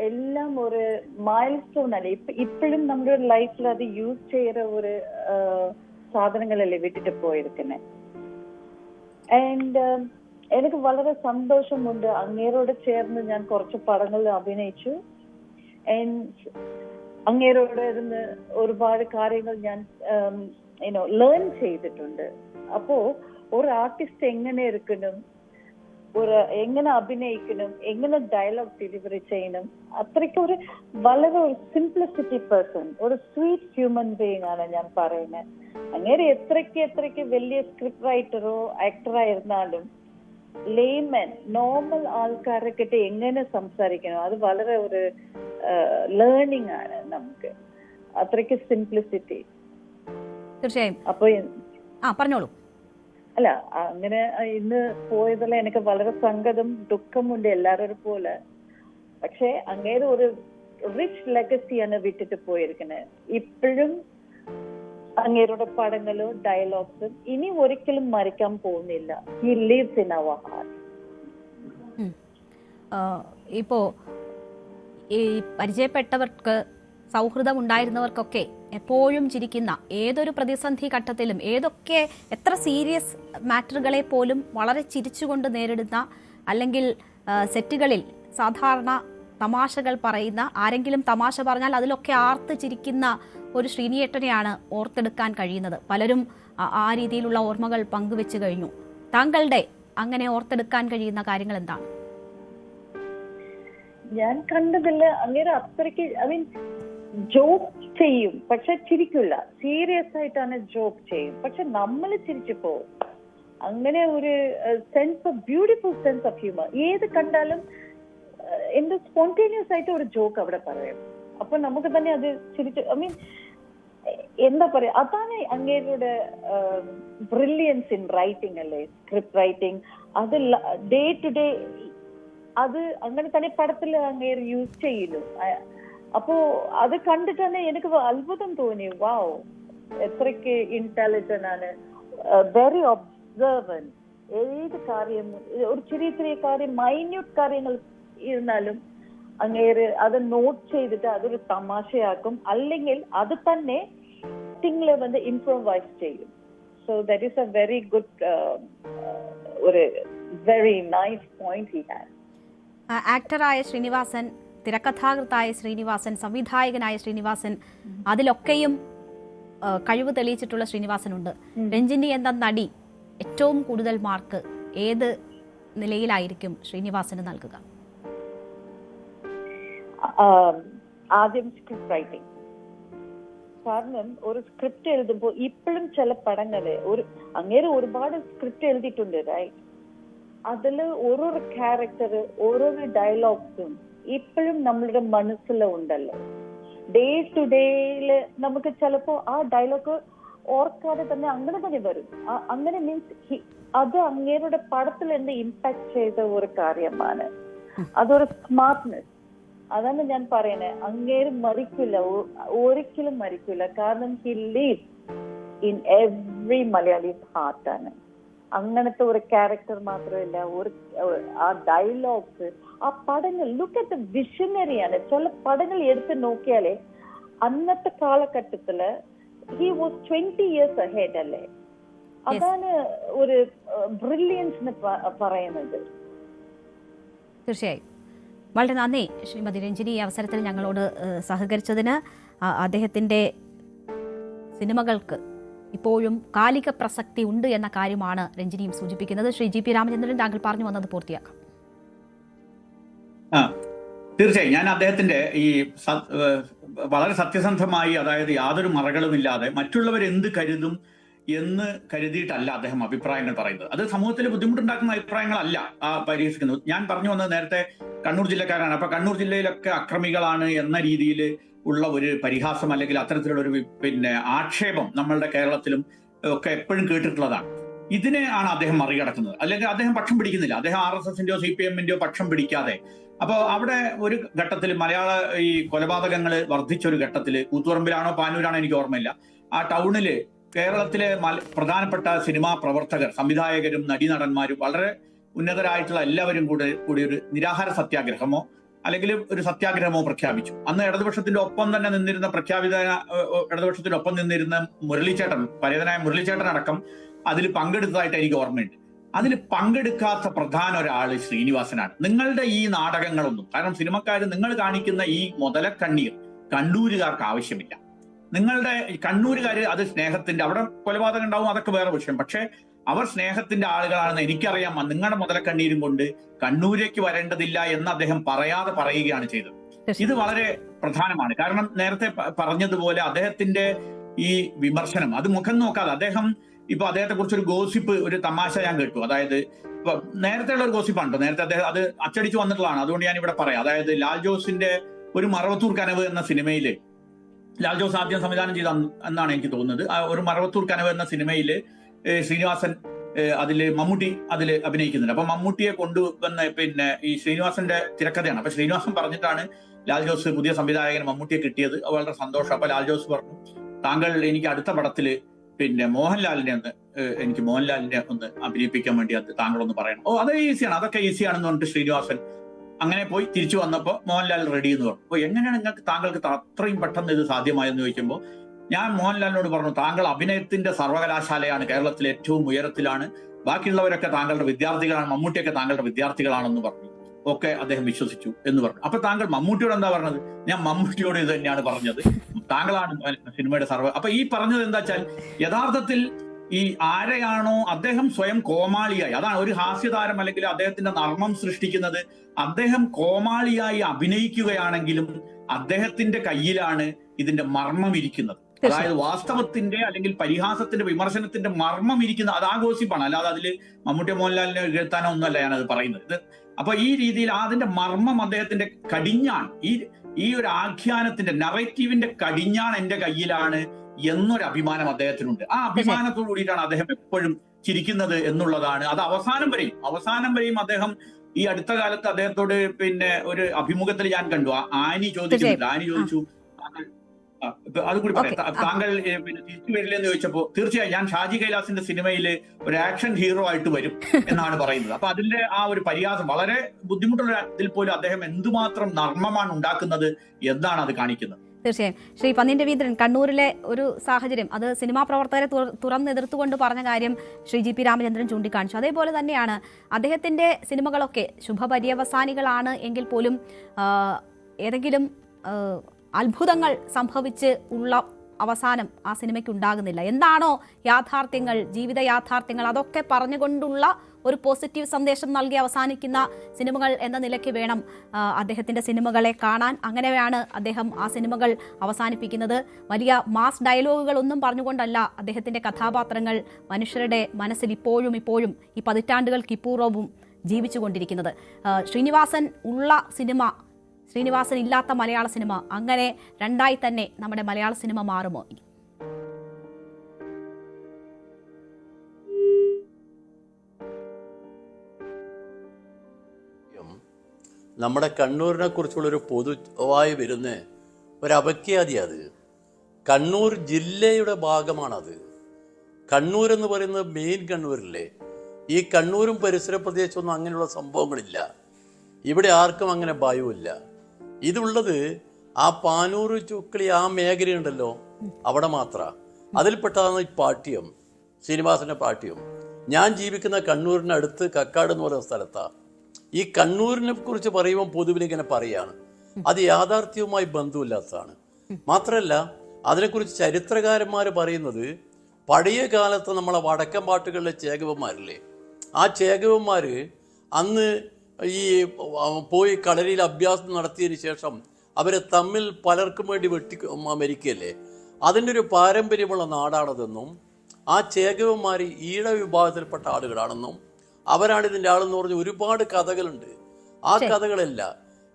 എല്ലാം ഒരു മൈൽ സ്റ്റോൺ അല്ലേ. ഇപ്പോഴും നമ്മുടെ ലൈഫിൽ അത് യൂസ് ചെയ്യുന്ന ഒരു സാധനങ്ങളല്ലേ വിട്ടിട്ട് പോയിരിക്കുന്നത്. ആൻഡ് എനിക്ക് വളരെ സന്തോഷമുണ്ട്. അങ്ങേരോട് ചേർന്ന് ഞാൻ കുറച്ച് പടങ്ങളിൽ അഭിനയിച്ചു. അങ്ങേരോട് ഇരുന്ന് ഒരുപാട് കാര്യങ്ങൾ ഞാൻ ലേൺ ചെയ്തിട്ടുണ്ട്. അപ്പോ ഒരു ആർട്ടിസ്റ്റ് എങ്ങനെ ഇരിക്കണം, എങ്ങനെ അഭിനയിക്കണം, എങ്ങനെ ഡയലോഗ് ഡെലിവറി ചെയ്യണം, അത്രയ്ക്ക് ഒരു വളരെ ഒരു സിംപ്ലിസിറ്റി പേഴ്സൺ, ഒരു സ്വീറ്റ് ഹ്യൂമൻ ബീയിങ് ആണ് ഞാൻ പറയുന്നത്. അങ്ങനെ എത്രയ്ക്ക് വലിയ സ്ക്രിപ്റ്റ് റൈറ്ററോ ആക്ടറോ ആയിരുന്നാലും ലേമൻ നോർമൽ ആൾക്കാരെ കിട്ടി എങ്ങനെ സംസാരിക്കണം, അത് വളരെ ഒരു ലേണിംഗ് ആണ് നമുക്ക്. അത്രയ്ക്ക് സിംപ്ലിസിറ്റി. തീർച്ചയായും. അപ്പൊ പറഞ്ഞോളൂ. അല്ല, അങ്ങനെ ഇന്ന് പോയതല്ല, എനിക്ക് വളരെ സങ്കടം ദുഃഖമുണ്ട് എല്ലാവരും പോലെ. പക്ഷെ അങ്ങേര് ഒരു റിച്ച് ലെഗസിയാണ് വിട്ടിട്ട് പോയിരിക്കുന്നത്. ഇപ്പോഴും അങ്ങേരുടെ പടങ്ങളോ ഡയലോഗ്സും ഇനി ഒരിക്കലും മരിക്കാൻ പോകുന്നില്ല. He lives in our heart. ഇപ്പോ ഈ പരിചയപ്പെട്ടവർക്ക്, സൗഹൃദം ഉണ്ടായിരുന്നവർക്കൊക്കെ എപ്പോഴും ചിരിക്കുന്ന, ഏതൊരു പ്രതിസന്ധി ഘട്ടത്തിലും എത്ര സീരിയസ് മാറ്ററുകളെ പോലും വളരെ ചിരിച്ചുകൊണ്ട് നേരിടുന്ന, അല്ലെങ്കിൽ സെറ്റുകളിൽ സാധാരണ തമാശകൾ പറയുന്ന, ആരെങ്കിലും തമാശ പറഞ്ഞാൽ അതിലൊക്കെ ആർത്ത് ചിരിക്കുന്ന ഒരു ശ്രീനിയേട്ടനെയാണ് ഓർത്തെടുക്കാൻ കഴിയുന്നത്. പലരും ആ രീതിയിലുള്ള ഓർമ്മകൾ പങ്കുവെച്ചു കഴിഞ്ഞു. താങ്കളുടെ അങ്ങനെ ഓർത്തെടുക്കാൻ കഴിയുന്ന കാര്യങ്ങൾ എന്താണ്? ഞാൻ കണ്ടതില്ല അങ്ങനെ അത്രയ്ക്ക്. ജോക്ക് ചെയ്യും പക്ഷെ ചിരിക്കില്ല. സീരിയസ് ആയിട്ടാണ് ജോക്ക് ചെയ്യും, പക്ഷെ നമ്മൾ ചിരിച്ചു പോകും. അങ്ങനെ ഒരു sense of beautiful sense of humour. ഏത് കണ്ടാലും എന്ത് സ്പോണ്ടേനിയസ് ആയിട്ട് ഒരു ജോക്ക് അവിടെ പറയും. അപ്പൊ നമുക്ക് തന്നെ അത് ചിരിച്ചു, എന്താ പറയാ, അതാണ് അങ്ങേരുടെ ബ്രില്യൻസ് ഇൻ റൈറ്റിംഗ് അല്ലേ, സ്ക്രിപ്റ്റ് റൈറ്റിംഗ്. അത് ഡേ ടു ഡേ അത് അങ്ങനെ തന്നെ പടത്തിൽ അങ്ങേര് യൂസ് ചെയ്യുന്നു. അപ്പോ അത് കണ്ടിട്ട് തന്നെ എനിക്ക് അത്ഭുതം തോന്നി. വാവ്, എത്രയ്ക്ക് ഇന്റലിജന്റ് ആണ്, വെരി ഒബ്സർവന്റ്. ഏത് കാര്യം, ഒരു ചെറിയ കാര്യം, മൈന്യൂട്ട് കാര്യങ്ങൾ ഇരുന്നാലും അങ്ങേര് അത് നോട്ട് ചെയ്തിട്ട് അതൊരു തമാശയാക്കും, അല്ലെങ്കിൽ അത് തന്നെ തിങ്ങില് വന്ന് ഇംപ്രൂവൈസ് ചെയ്യും. So that is a very good, ഒരു very nice point he had. ആക്ടറായ ശ്രീനിവാസൻ, തിരക്കഥാകൃത്തായ ശ്രീനിവാസൻ, സംവിധായകനായ ശ്രീനിവാസൻ, അതിലൊക്കെയും കഴിവ് തെളിയിച്ചിട്ടുള്ള ശ്രീനിവാസനുണ്ട്. രഞ്ജിനി എന്ന നടി ഏറ്റവും കൂടുതൽ മാർക്ക് ഏത് നിലയിലായിരിക്കും ശ്രീനിവാസന് നൽകുക? ആദ്യം സ്ക്രിപ്റ്റ് റൈറ്റിംഗ്. കാരണം ഒരു സ്ക്രിപ്റ്റ് എഴുതുമ്പോൾ ഇപ്പോഴും ചില പടങ്ങള് അങ്ങേര് ഒരുപാട് സ്ക്രിപ്റ്റ് എഴുതിയിട്ടുണ്ട്, റൈറ്റ്? അതില് ഓരോരോ ക്യാരക്ടർ, ഓരോരോ ഡയലോഗ്സും ഇപ്പോഴും നമ്മളുടെ മനസ്സിലുണ്ടല്ലോ. ഡേ ടു ഡേയില് നമുക്ക് ചിലപ്പോ ആ ഡയലോഗ് ഓർക്കാതെ തന്നെ അങ്ങനെ തന്നെ വരും. അങ്ങനെ മീൻസ് അത് അങ്ങേരുടെ പടത്തിൽ എന്ത് ഇമ്പാക്ട് ചെയ്ത ഒരു കാര്യമാണ്. അതൊരു സ്മാർട്ട്നെസ്. അതാണ് ഞാൻ പറയുന്നത്. അങ്ങേര് മരിക്കില്ല, ഒരിക്കലും മരിക്കില്ല. കാരണം he lives in every Malayalees ഹാർട്ടാണ്. അങ്ങനത്തെ ഒരു ക്യാരക്ടർ മാത്രമല്ല, ആ ഡയലോഗ്സ്, ആ പടങ്ങൾ, ലുക്ക് അറ്റ് ദ വിഷനറിയാണ്. ചില പടങ്ങൾ എടുത്ത് നോക്കിയാലേ അന്നത്തെ കാലഘട്ടത്തില് ഹി വാസ് 20 years ahead അല്ലേ. അതാണ് ഒരു ബ്രില്യൻസ് പറയുന്നത്. തീർച്ചയായും. വളരെ നന്ദി ശ്രീമതി രഞ്ജിനി, ഈ അവസരത്തിൽ ഞങ്ങളോട് സഹകരിച്ചതിന്. അദ്ദേഹത്തിൻ്റെ സിനിമകൾക്ക് ഇപ്പോഴും കാലിക പ്രസക്തി ഉണ്ട് എന്ന കാര്യമാണ് രഞ്ജിനിയും സൂചിപ്പിക്കുന്നത്. ശ്രീ ജി പി രാമചന്ദ്രൻ, താങ്കൾ പറഞ്ഞു വന്നത് പൂർത്തിയാക്കാം. തീർച്ചയായും. ഞാൻ അദ്ദേഹത്തിന്റെ ഈ വളരെ സത്യസന്ധമായി, അതായത് യാതൊരു മറകളുമില്ലാതെ മറ്റുള്ളവർ എന്ത് കരുതും എന്ന് കരുതിയിട്ടല്ല അദ്ദേഹം അഭിപ്രായങ്ങൾ പറയുന്നത്. അത് സമൂഹത്തിൽ ബുദ്ധിമുട്ടുണ്ടാക്കുന്ന അഭിപ്രായങ്ങളല്ല പരിഹസിക്കുന്നത്. ഞാൻ പറഞ്ഞു വന്നത് നേരത്തെ കണ്ണൂർ ജില്ലക്കാരാണ്. അപ്പൊ കണ്ണൂർ ജില്ലയിലൊക്കെ അക്രമികളാണ് എന്ന രീതിയിൽ ഉള്ള ഒരു പരിഹാസം, അല്ലെങ്കിൽ അത്തരത്തിലുള്ള ഒരു ആക്ഷേപം നമ്മളുടെ കേരളത്തിലും ഒക്കെ എപ്പോഴും കേട്ടിട്ടുള്ളതാണ്. ഇതിനെ ആണ് അദ്ദേഹം മറികടക്കുന്നത്. അല്ലെങ്കിൽ അദ്ദേഹം പക്ഷം പിടിക്കുന്നില്ല. അദ്ദേഹം RSSന്റെയോ CPMന്റെയോ പക്ഷം പിടിക്കാതെ, അപ്പോൾ അവിടെ ഒരു ഘട്ടത്തിൽ മലയാള ഈ കൊലപാതകങ്ങൾ വർദ്ധിച്ചൊരു ഘട്ടത്തിൽ, കൂത്തുപറമ്പിലാണോ പാനൂരാണോ എനിക്ക് ഓർമ്മയില്ല, ആ ടൗണില് കേരളത്തിലെ പ്രധാനപ്പെട്ട സിനിമാ പ്രവർത്തകർ, സംവിധായകരും നടീനടന്മാരും വളരെ ഉന്നതരായിട്ടുള്ള എല്ലാവരും കൂടി ഒരു നിരാഹാര സത്യാഗ്രഹമോ അല്ലെങ്കിൽ ഒരു സത്യാഗ്രഹമോ പ്രഖ്യാപിച്ചു. അന്ന് ഇടതുപക്ഷത്തിന്റെ ഒപ്പം തന്നെ നിന്നിരുന്ന ഇടതുപക്ഷത്തിന്റെ ഒപ്പം നിന്നിരുന്ന മുരളീചേട്ടൻ, പരേതനായ മുരളീചേട്ടൻ അടക്കം അതിൽ പങ്കെടുത്തതായിട്ട് എനിക്ക് ഓർമ്മയുണ്ട്. അതിൽ പങ്കെടുക്കാത്ത പ്രധാന ഒരാള് ശ്രീനിവാസനാണ്. നിങ്ങളുടെ ഈ നാടകങ്ങളൊന്നും, കാരണം സിനിമക്കാർ നിങ്ങൾ കാണിക്കുന്ന ഈ മുതലക്കണ്ണീർ കണ്ണൂരുകാർക്ക് ആവശ്യമില്ല. നിങ്ങളുടെ കണ്ണൂരുകാര് അത് സ്നേഹത്തിന്റെ, അവിടെ കൊലപാതകം ഉണ്ടാവും, അതൊക്കെ വേറെ വിഷയം. പക്ഷെ അവർ സ്നേഹത്തിന്റെ ആളുകളാണെന്ന് എനിക്കറിയാം. നിങ്ങളുടെ മുതലക്കണ്ണീരും കൊണ്ട് കണ്ണൂരേക്ക് വരേണ്ടതില്ല എന്ന് അദ്ദേഹം പറയാതെ പറയുകയാണ് ചെയ്തത്. ഇത് വളരെ പ്രധാനമാണ്. കാരണം നേരത്തെ പറഞ്ഞതുപോലെ അദ്ദേഹത്തിന്റെ ഈ വിമർശനം അത് മുഖം നോക്കാതെ, അദ്ദേഹം ഇപ്പൊ അദ്ദേഹത്തെ കുറിച്ച് ഒരു ഗോസിപ്പ്, ഒരു തമാശ ഞാൻ കേട്ടു. അതായത് ഇപ്പൊ നേരത്തെ ഉള്ള ഒരു ഗോസിപ്പാണ്, നേരത്തെ അദ്ദേഹം അത് അച്ചടിച്ചു വന്നിട്ടുള്ളതാണ്, അതുകൊണ്ട് ഞാൻ ഇവിടെ പറയാം. അതായത് ലാൽ ജോസിന്റെ ഒരു മറവത്തൂർ കനവ് എന്ന സിനിമയില്, ലാൽ ജോസ് ആദ്യം സംവിധാനം ചെയ്ത എന്നാണ് എനിക്ക് തോന്നുന്നത്, ആ ഒരു മറവത്തൂർ കനവ് എന്ന സിനിമയില് ശ്രീനിവാസൻ അതില് മമ്മൂട്ടി അതിൽ അഭിനയിക്കുന്നുണ്ട്. അപ്പൊ മമ്മൂട്ടിയെ കൊണ്ടുവന്ന പിന്നെ ഈ ശ്രീനിവാസന്റെ തിരക്കഥയാണ്. അപ്പൊ ശ്രീനിവാസൻ പറഞ്ഞിട്ടാണ് ലാൽ ജോസ് പുതിയ സംവിധായകൻ മമ്മൂട്ടിയെ കിട്ടിയത്. വളരെ സന്തോഷം. അപ്പൊ ലാൽ ജോസ് പറഞ്ഞു, താങ്കൾ എനിക്ക് അടുത്ത പടത്തില് പിന്നെ മോഹൻലാലിനെ ഒന്ന് അഭിനയിപ്പിക്കാൻ വേണ്ടി അത് താങ്കളൊന്ന് പറയണം. അത് ഈസിയാണ്, അതൊക്കെ ഈസിയാണെന്ന് പറഞ്ഞിട്ട് ശ്രീനിവാസൻ അങ്ങനെ പോയി തിരിച്ചു വന്നപ്പോൾ മോഹൻലാൽ റെഡി എന്ന് പറഞ്ഞു. അപ്പോൾ എങ്ങനെയാണ് താങ്കൾക്ക് അത്രയും പെട്ടെന്ന് ഇത് സാധ്യമായെന്ന് ചോദിക്കുമ്പോൾ ഞാൻ മോഹൻലാലിനോട് പറഞ്ഞു, താങ്കൾ അഭിനയത്തിന്റെ സർവകലാശാലയാണ്, കേരളത്തിലെ ഏറ്റവും ഉയരത്തിലാണ്, ബാക്കിയുള്ളവരൊക്കെ താങ്കളുടെ വിദ്യാർത്ഥികളാണ്, മമ്മൂട്ടിയൊക്കെ താങ്കളുടെ വിദ്യാർത്ഥികളാണെന്ന് പറഞ്ഞു. ഒക്കെ അദ്ദേഹം വിശ്വസിച്ചു എന്ന് പറഞ്ഞു. അപ്പൊ താങ്കൾ മമ്മൂട്ടിയോട് എന്താ പറഞ്ഞത്? ഞാൻ മമ്മൂട്ടിയോട് ഇത് തന്നെയാണ് പറഞ്ഞത്, താങ്കളാണ് സിനിമയുടെ അപ്പൊ ഈ പറഞ്ഞത് എന്താ വെച്ചാൽ യഥാർത്ഥത്തിൽ ഈ ആരെയാണോ അദ്ദേഹം സ്വയം കോമാളിയായി, അതാണ് ഒരു ഹാസ്യതാരം അല്ലെങ്കിൽ അദ്ദേഹത്തിന്റെ നർമ്മം സൃഷ്ടിക്കുന്നത്, അദ്ദേഹം കോമാളിയായി അഭിനയിക്കുകയാണെങ്കിലും അദ്ദേഹത്തിന്റെ കയ്യിലാണ് ഇതിന്റെ മർമ്മം ഇരിക്കുന്നത്. അതായത് വാസ്തവത്തിന്റെ അല്ലെങ്കിൽ പരിഹാസത്തിന്റെ വിമർശനത്തിന്റെ മർമ്മം ഇരിക്കുന്ന അത് ആ ഗോസിപ്പാണ്, അല്ലാതെ അതിൽ മമ്മൂട്ടി മോഹൻലാലിനെ എഴുത്താനോ ഒന്നുമല്ല ഞാനത് പറയുന്നത്. അപ്പൊ ഈ രീതിയിൽ അതിന്റെ മർമ്മം അദ്ദേഹത്തിന്റെ കടിഞ്ഞാൺ, ഈ ഒരു ആഖ്യാനത്തിന്റെ നറേറ്റീവിന്റെ കടിഞ്ഞാൺ എന്റെ കയ്യിലാണ് എന്നൊരു അഭിമാനം അദ്ദേഹത്തിനുണ്ട്. ആ അഭിമാനത്തോടു കൂടിയിട്ടാണ് അദ്ദേഹം എപ്പോഴും ചിരിക്കുന്നത് എന്നുള്ളതാണ്. അത് അവസാനം വരെയും അദ്ദേഹം ഈ അടുത്ത കാലത്ത് അദ്ദേഹത്തോട് പിന്നെ ഒരു അഭിമുഖത്തിൽ ഞാൻ കണ്ടു, ആനി ചോദിച്ചു അത് കൂടി പറയാം, താങ്കൾ പിന്നെ തിരിച്ചു വരില്ലെന്ന് ചോദിച്ചപ്പോ തീർച്ചയായും ഞാൻ ഷാജി കൈലാസിന്റെ സിനിമയിൽ ഒരു ആക്ഷൻ ഹീറോ ആയിട്ട് വരും എന്നാണ് പറയുന്നത്. അപ്പൊ അതിന്റെ ആ ഒരു പരിഹാസം, വളരെ ബുദ്ധിമുട്ടുള്ള ഇതിൽ പോലും അദ്ദേഹം എന്തുമാത്രം നർമ്മമാണ് ഉണ്ടാക്കുന്നത് എന്നാണ് അത് കാണിക്കുന്നത്. തീർച്ചയായും ശ്രീ പന്ന്യൻ രവീന്ദ്രൻ, കണ്ണൂരിലെ ഒരു സാഹചര്യം അത് സിനിമാ പ്രവർത്തകരെ തുറന്നെതിർത്തുകൊണ്ട് പറഞ്ഞ കാര്യം ശ്രീ ജി പി രാമചന്ദ്രൻ ചൂണ്ടിക്കാണിച്ചു. അതേപോലെ തന്നെയാണ് അദ്ദേഹത്തിന്റെ സിനിമകളൊക്കെ ശുഭപര്യവസാനികളാണ് എങ്കിൽ പോലും ഏതെങ്കിലും അത്ഭുതങ്ങൾ സംഭവിച്ച് ഉള്ള അവസാനം ആ സിനിമയ്ക്ക് ഉണ്ടാകുന്നില്ല. എന്താണോ യാഥാർത്ഥ്യങ്ങൾ, ജീവിത യാഥാർത്ഥ്യങ്ങൾ, അതൊക്കെ പറഞ്ഞുകൊണ്ടുള്ള ഒരു പോസിറ്റീവ് സന്ദേശം നൽകി അവസാനിക്കുന്ന സിനിമകൾ എന്ന നിലയ്ക്ക് വേണം അദ്ദേഹത്തിൻ്റെ സിനിമകളെ കാണാൻ. അങ്ങനെയാണ് അദ്ദേഹം ആ സിനിമകൾ അവസാനിപ്പിക്കുന്നത്. വലിയ മാസ് ഡയലോഗുകളൊന്നും പറഞ്ഞുകൊണ്ടല്ല അദ്ദേഹത്തിൻ്റെ കഥാപാത്രങ്ങൾ മനുഷ്യരുടെ മനസ്സിൽ ഇപ്പോഴും ഈ പതിറ്റാണ്ടുകൾക്ക് ഇപ്പൂർവവും ജീവിച്ചുകൊണ്ടിരിക്കുന്നത്. ശ്രീനിവാസൻ ഉള്ള സിനിമ, ശ്രീനിവാസൻ ഇല്ലാത്ത മലയാള സിനിമ, അങ്ങനെ രണ്ടായി തന്നെ നമ്മുടെ മലയാള സിനിമ മാറുമോ? നമ്മുടെ കണ്ണൂരിനെ കുറിച്ചുള്ളൊരു പൊതുവായി വരുന്ന ഒരു അപഖ്യാതി, അത് കണ്ണൂർ ജില്ലയുടെ ഭാഗമാണത്. കണ്ണൂർ എന്ന് പറയുന്നത് മെയിൻ കണ്ണൂരില്ലേ. ഈ കണ്ണൂരും പരിസര പ്രദേശമൊന്നും അങ്ങനെയുള്ള സംഭവങ്ങളില്ല. ഇവിടെ ആർക്കും അങ്ങനെ ഭയവുമില്ല. ഇതുള്ളത് ആ പാനൂർ ചുക്കളി ആ മേഖലയുണ്ടല്ലോ, അവിടെ മാത്രമാണ്. അതിൽപ്പെട്ടതാണ് ഈ പാട്യം, ശ്രീനിവാസന്റെ പാട്യം. ഞാൻ ജീവിക്കുന്ന കണ്ണൂരിനടുത്ത് കക്കാട് എന്ന് പറയുന്ന സ്ഥലത്താണ്. ഈ കണ്ണൂരിനെ കുറിച്ച് പറയുമ്പോൾ പൊതുവിൽ ഇങ്ങനെ പറയാണ്, അത് യാഥാർത്ഥ്യവുമായി ബന്ധമില്ലാത്തതാണ്. മാത്രമല്ല അതിനെക്കുറിച്ച് ചരിത്രകാരന്മാർ പറയുന്നത്, പഴയ കാലത്ത് നമ്മളെ വടക്കൻ പാട്ടുകളിലെ ചേകവന്മാരില്ലേ, ആ ചേകവന്മാർ അന്ന് ഈ പോയി കളരിയിൽ അഭ്യാസം നടത്തിയതിന് ശേഷം അവരെ തമ്മിൽ പലർക്കും വേണ്ടി മരിക്കല്ലേ, അതിൻ്റെ ഒരു പാരമ്പര്യമുള്ള നാടാണതെന്നും ആ ചേകവന്മാർ ഈഴ വിഭാഗത്തിൽപ്പെട്ട ആളുകളാണെന്നും അവരാണ് ഇതിൻ്റെ ആളെന്ന് പറഞ്ഞ് ഒരുപാട് കഥകളുണ്ട്. ആ കഥകളല്ല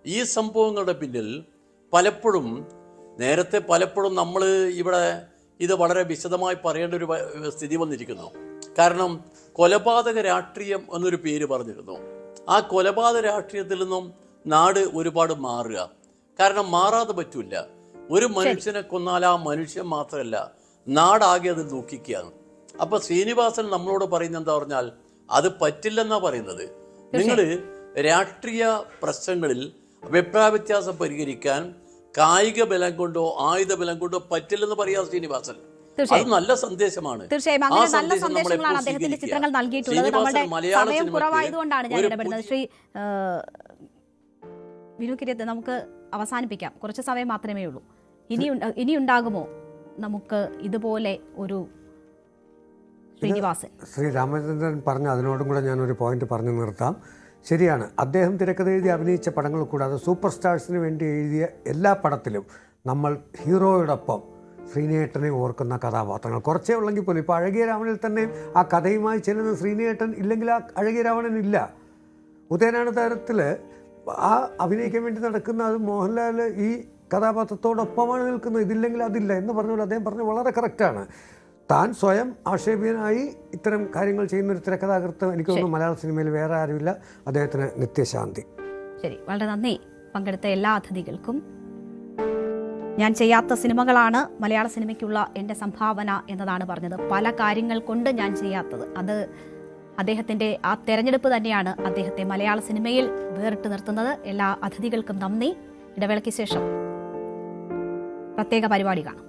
ഈ സംഭവങ്ങളുടെ പിന്നിൽ പലപ്പോഴും നമ്മൾ ഇവിടെ ഇത് വളരെ വിശദമായി പറയേണ്ട ഒരു സ്ഥിതി വന്നിരിക്കുന്നു. കാരണം കൊലപാതക രാഷ്ട്രീയം എന്നൊരു പേര് പറഞ്ഞിരുന്നു. ആ കൊലപാതക രാഷ്ട്രീയത്തിൽ നിന്നും നാട് ഒരുപാട് മാറുക. കാരണം മാറാതെ പറ്റില്ല. ഒരു മനുഷ്യനെ കൊന്നാൽ ആ മനുഷ്യൻ മാത്രമല്ല നാടാകെ അത് ദുഃഖിക്കുകയാണ്. അപ്പൊ ശ്രീനിവാസൻ നമ്മളോട് പറയുന്നത് എന്താ പറഞ്ഞാൽ, അത് പറ്റില്ലെന്നാ പറയുന്നത്. നിങ്ങൾ രാഷ്ട്രീയ പ്രശ്നങ്ങളിൽ അഭിപ്രായ വ്യത്യാസം പരിഹരിക്കാൻ കായിക ബലം കൊണ്ടോ ആയുധ ബലം കൊണ്ടോ പറ്റില്ലെന്ന് പറയാ ശ്രീനിവാസൻ. അത് നല്ല സന്ദേശമാണ്. തീർച്ചയായും അങ്ങനെ നല്ല സന്ദേശങ്ങളാണ് അദ്ദേഹത്തിന്റെ ചിത്രങ്ങൾ നൽകിയിട്ടുള്ളത്. നമ്മുടെ സമയം കുറവായതുകൊണ്ടാണ് ഞാൻ ഇടപെടുന്നത്. ശ്രീ വിനു കിരിയത്ത്, നമുക്ക് അവസാനിപ്പിക്കാം. കുറച്ച് സമയം മാത്രമേ ഉള്ളൂ. ഇനിയുണ്ടാകുമോ നമുക്ക് ഇതുപോലെ ഒരു ശ്രീനിവാസൻ? ശ്രീ രാമചന്ദ്രൻ പറഞ്ഞ അതിനോടും കൂടെ ഞാനൊരു പോയിന്റ് പറഞ്ഞു നിർത്താം. ശരിയാണ്, അദ്ദേഹം തിരക്കഥ എഴുതി അഭിനയിച്ച പടങ്ങൾ കൂടാതെ സൂപ്പർ സ്റ്റാർസിന് വേണ്ടി എഴുതിയ എല്ലാ പടത്തിലും നമ്മൾ ഹീറോയോടൊപ്പം ശ്രീനേട്ടനെ ഓർക്കുന്ന കഥാപാത്രങ്ങൾ കുറച്ചേ ഉള്ളെങ്കിൽ പോലും ഇപ്പോൾ അഴകിയ രാവണനിൽ തന്നെ ആ കഥയുമായി ചെല്ലുന്ന ശ്രീനേട്ടൻ ഇല്ലെങ്കിൽ ആ അഴകിയ രാവണൻ ഇല്ല. ഉദയനാണ് തരത്തിൽ ആ അഭിനയിക്കാൻ വേണ്ടി നടക്കുന്ന അത് മോഹൻലാൽ ഈ കഥാപാത്രത്തോടൊപ്പമാണ് നിൽക്കുന്നത്, ഇതില്ലെങ്കിൽ അതില്ല എന്ന് പറഞ്ഞുകൊണ്ട് അദ്ദേഹം പറഞ്ഞത് വളരെ കറക്റ്റാണ്. താൻ സ്വയം ആക്ഷേപീയനായി ഇത്തരം കാര്യങ്ങൾ ചെയ്യുന്നൊരു തിരക്കഥാകൃത്ത് എനിക്ക് തോന്നുന്നു മലയാള സിനിമയിൽ വേറെ ആരുമില്ല. അദ്ദേഹത്തിന് നിത്യശാന്തി. ശരി, വളരെ നന്ദി പങ്കെടുത്ത എല്ലാ അതിഥികൾക്കും. ഞാൻ ചെയ്യാത്ത സിനിമകളാണ് മലയാള സിനിമയ്ക്കുള്ള എൻ്റെ സംഭാവന എന്നതാണ് പറഞ്ഞത്. പല കാര്യങ്ങൾ കൊണ്ട് ഞാൻ ചെയ്യാത്തത്, അത് അദ്ദേഹത്തിൻ്റെ ആ തെരഞ്ഞെടുപ്പ് തന്നെയാണ് അദ്ദേഹത്തെ മലയാള സിനിമയിൽ വേറിട്ട് നിർത്തുന്നത്. എല്ലാ അതിഥികൾക്കും നന്ദി. ഇടവേളയ്ക്ക് ശേഷം പ്രത്യേക പരിപാടി കാണാം.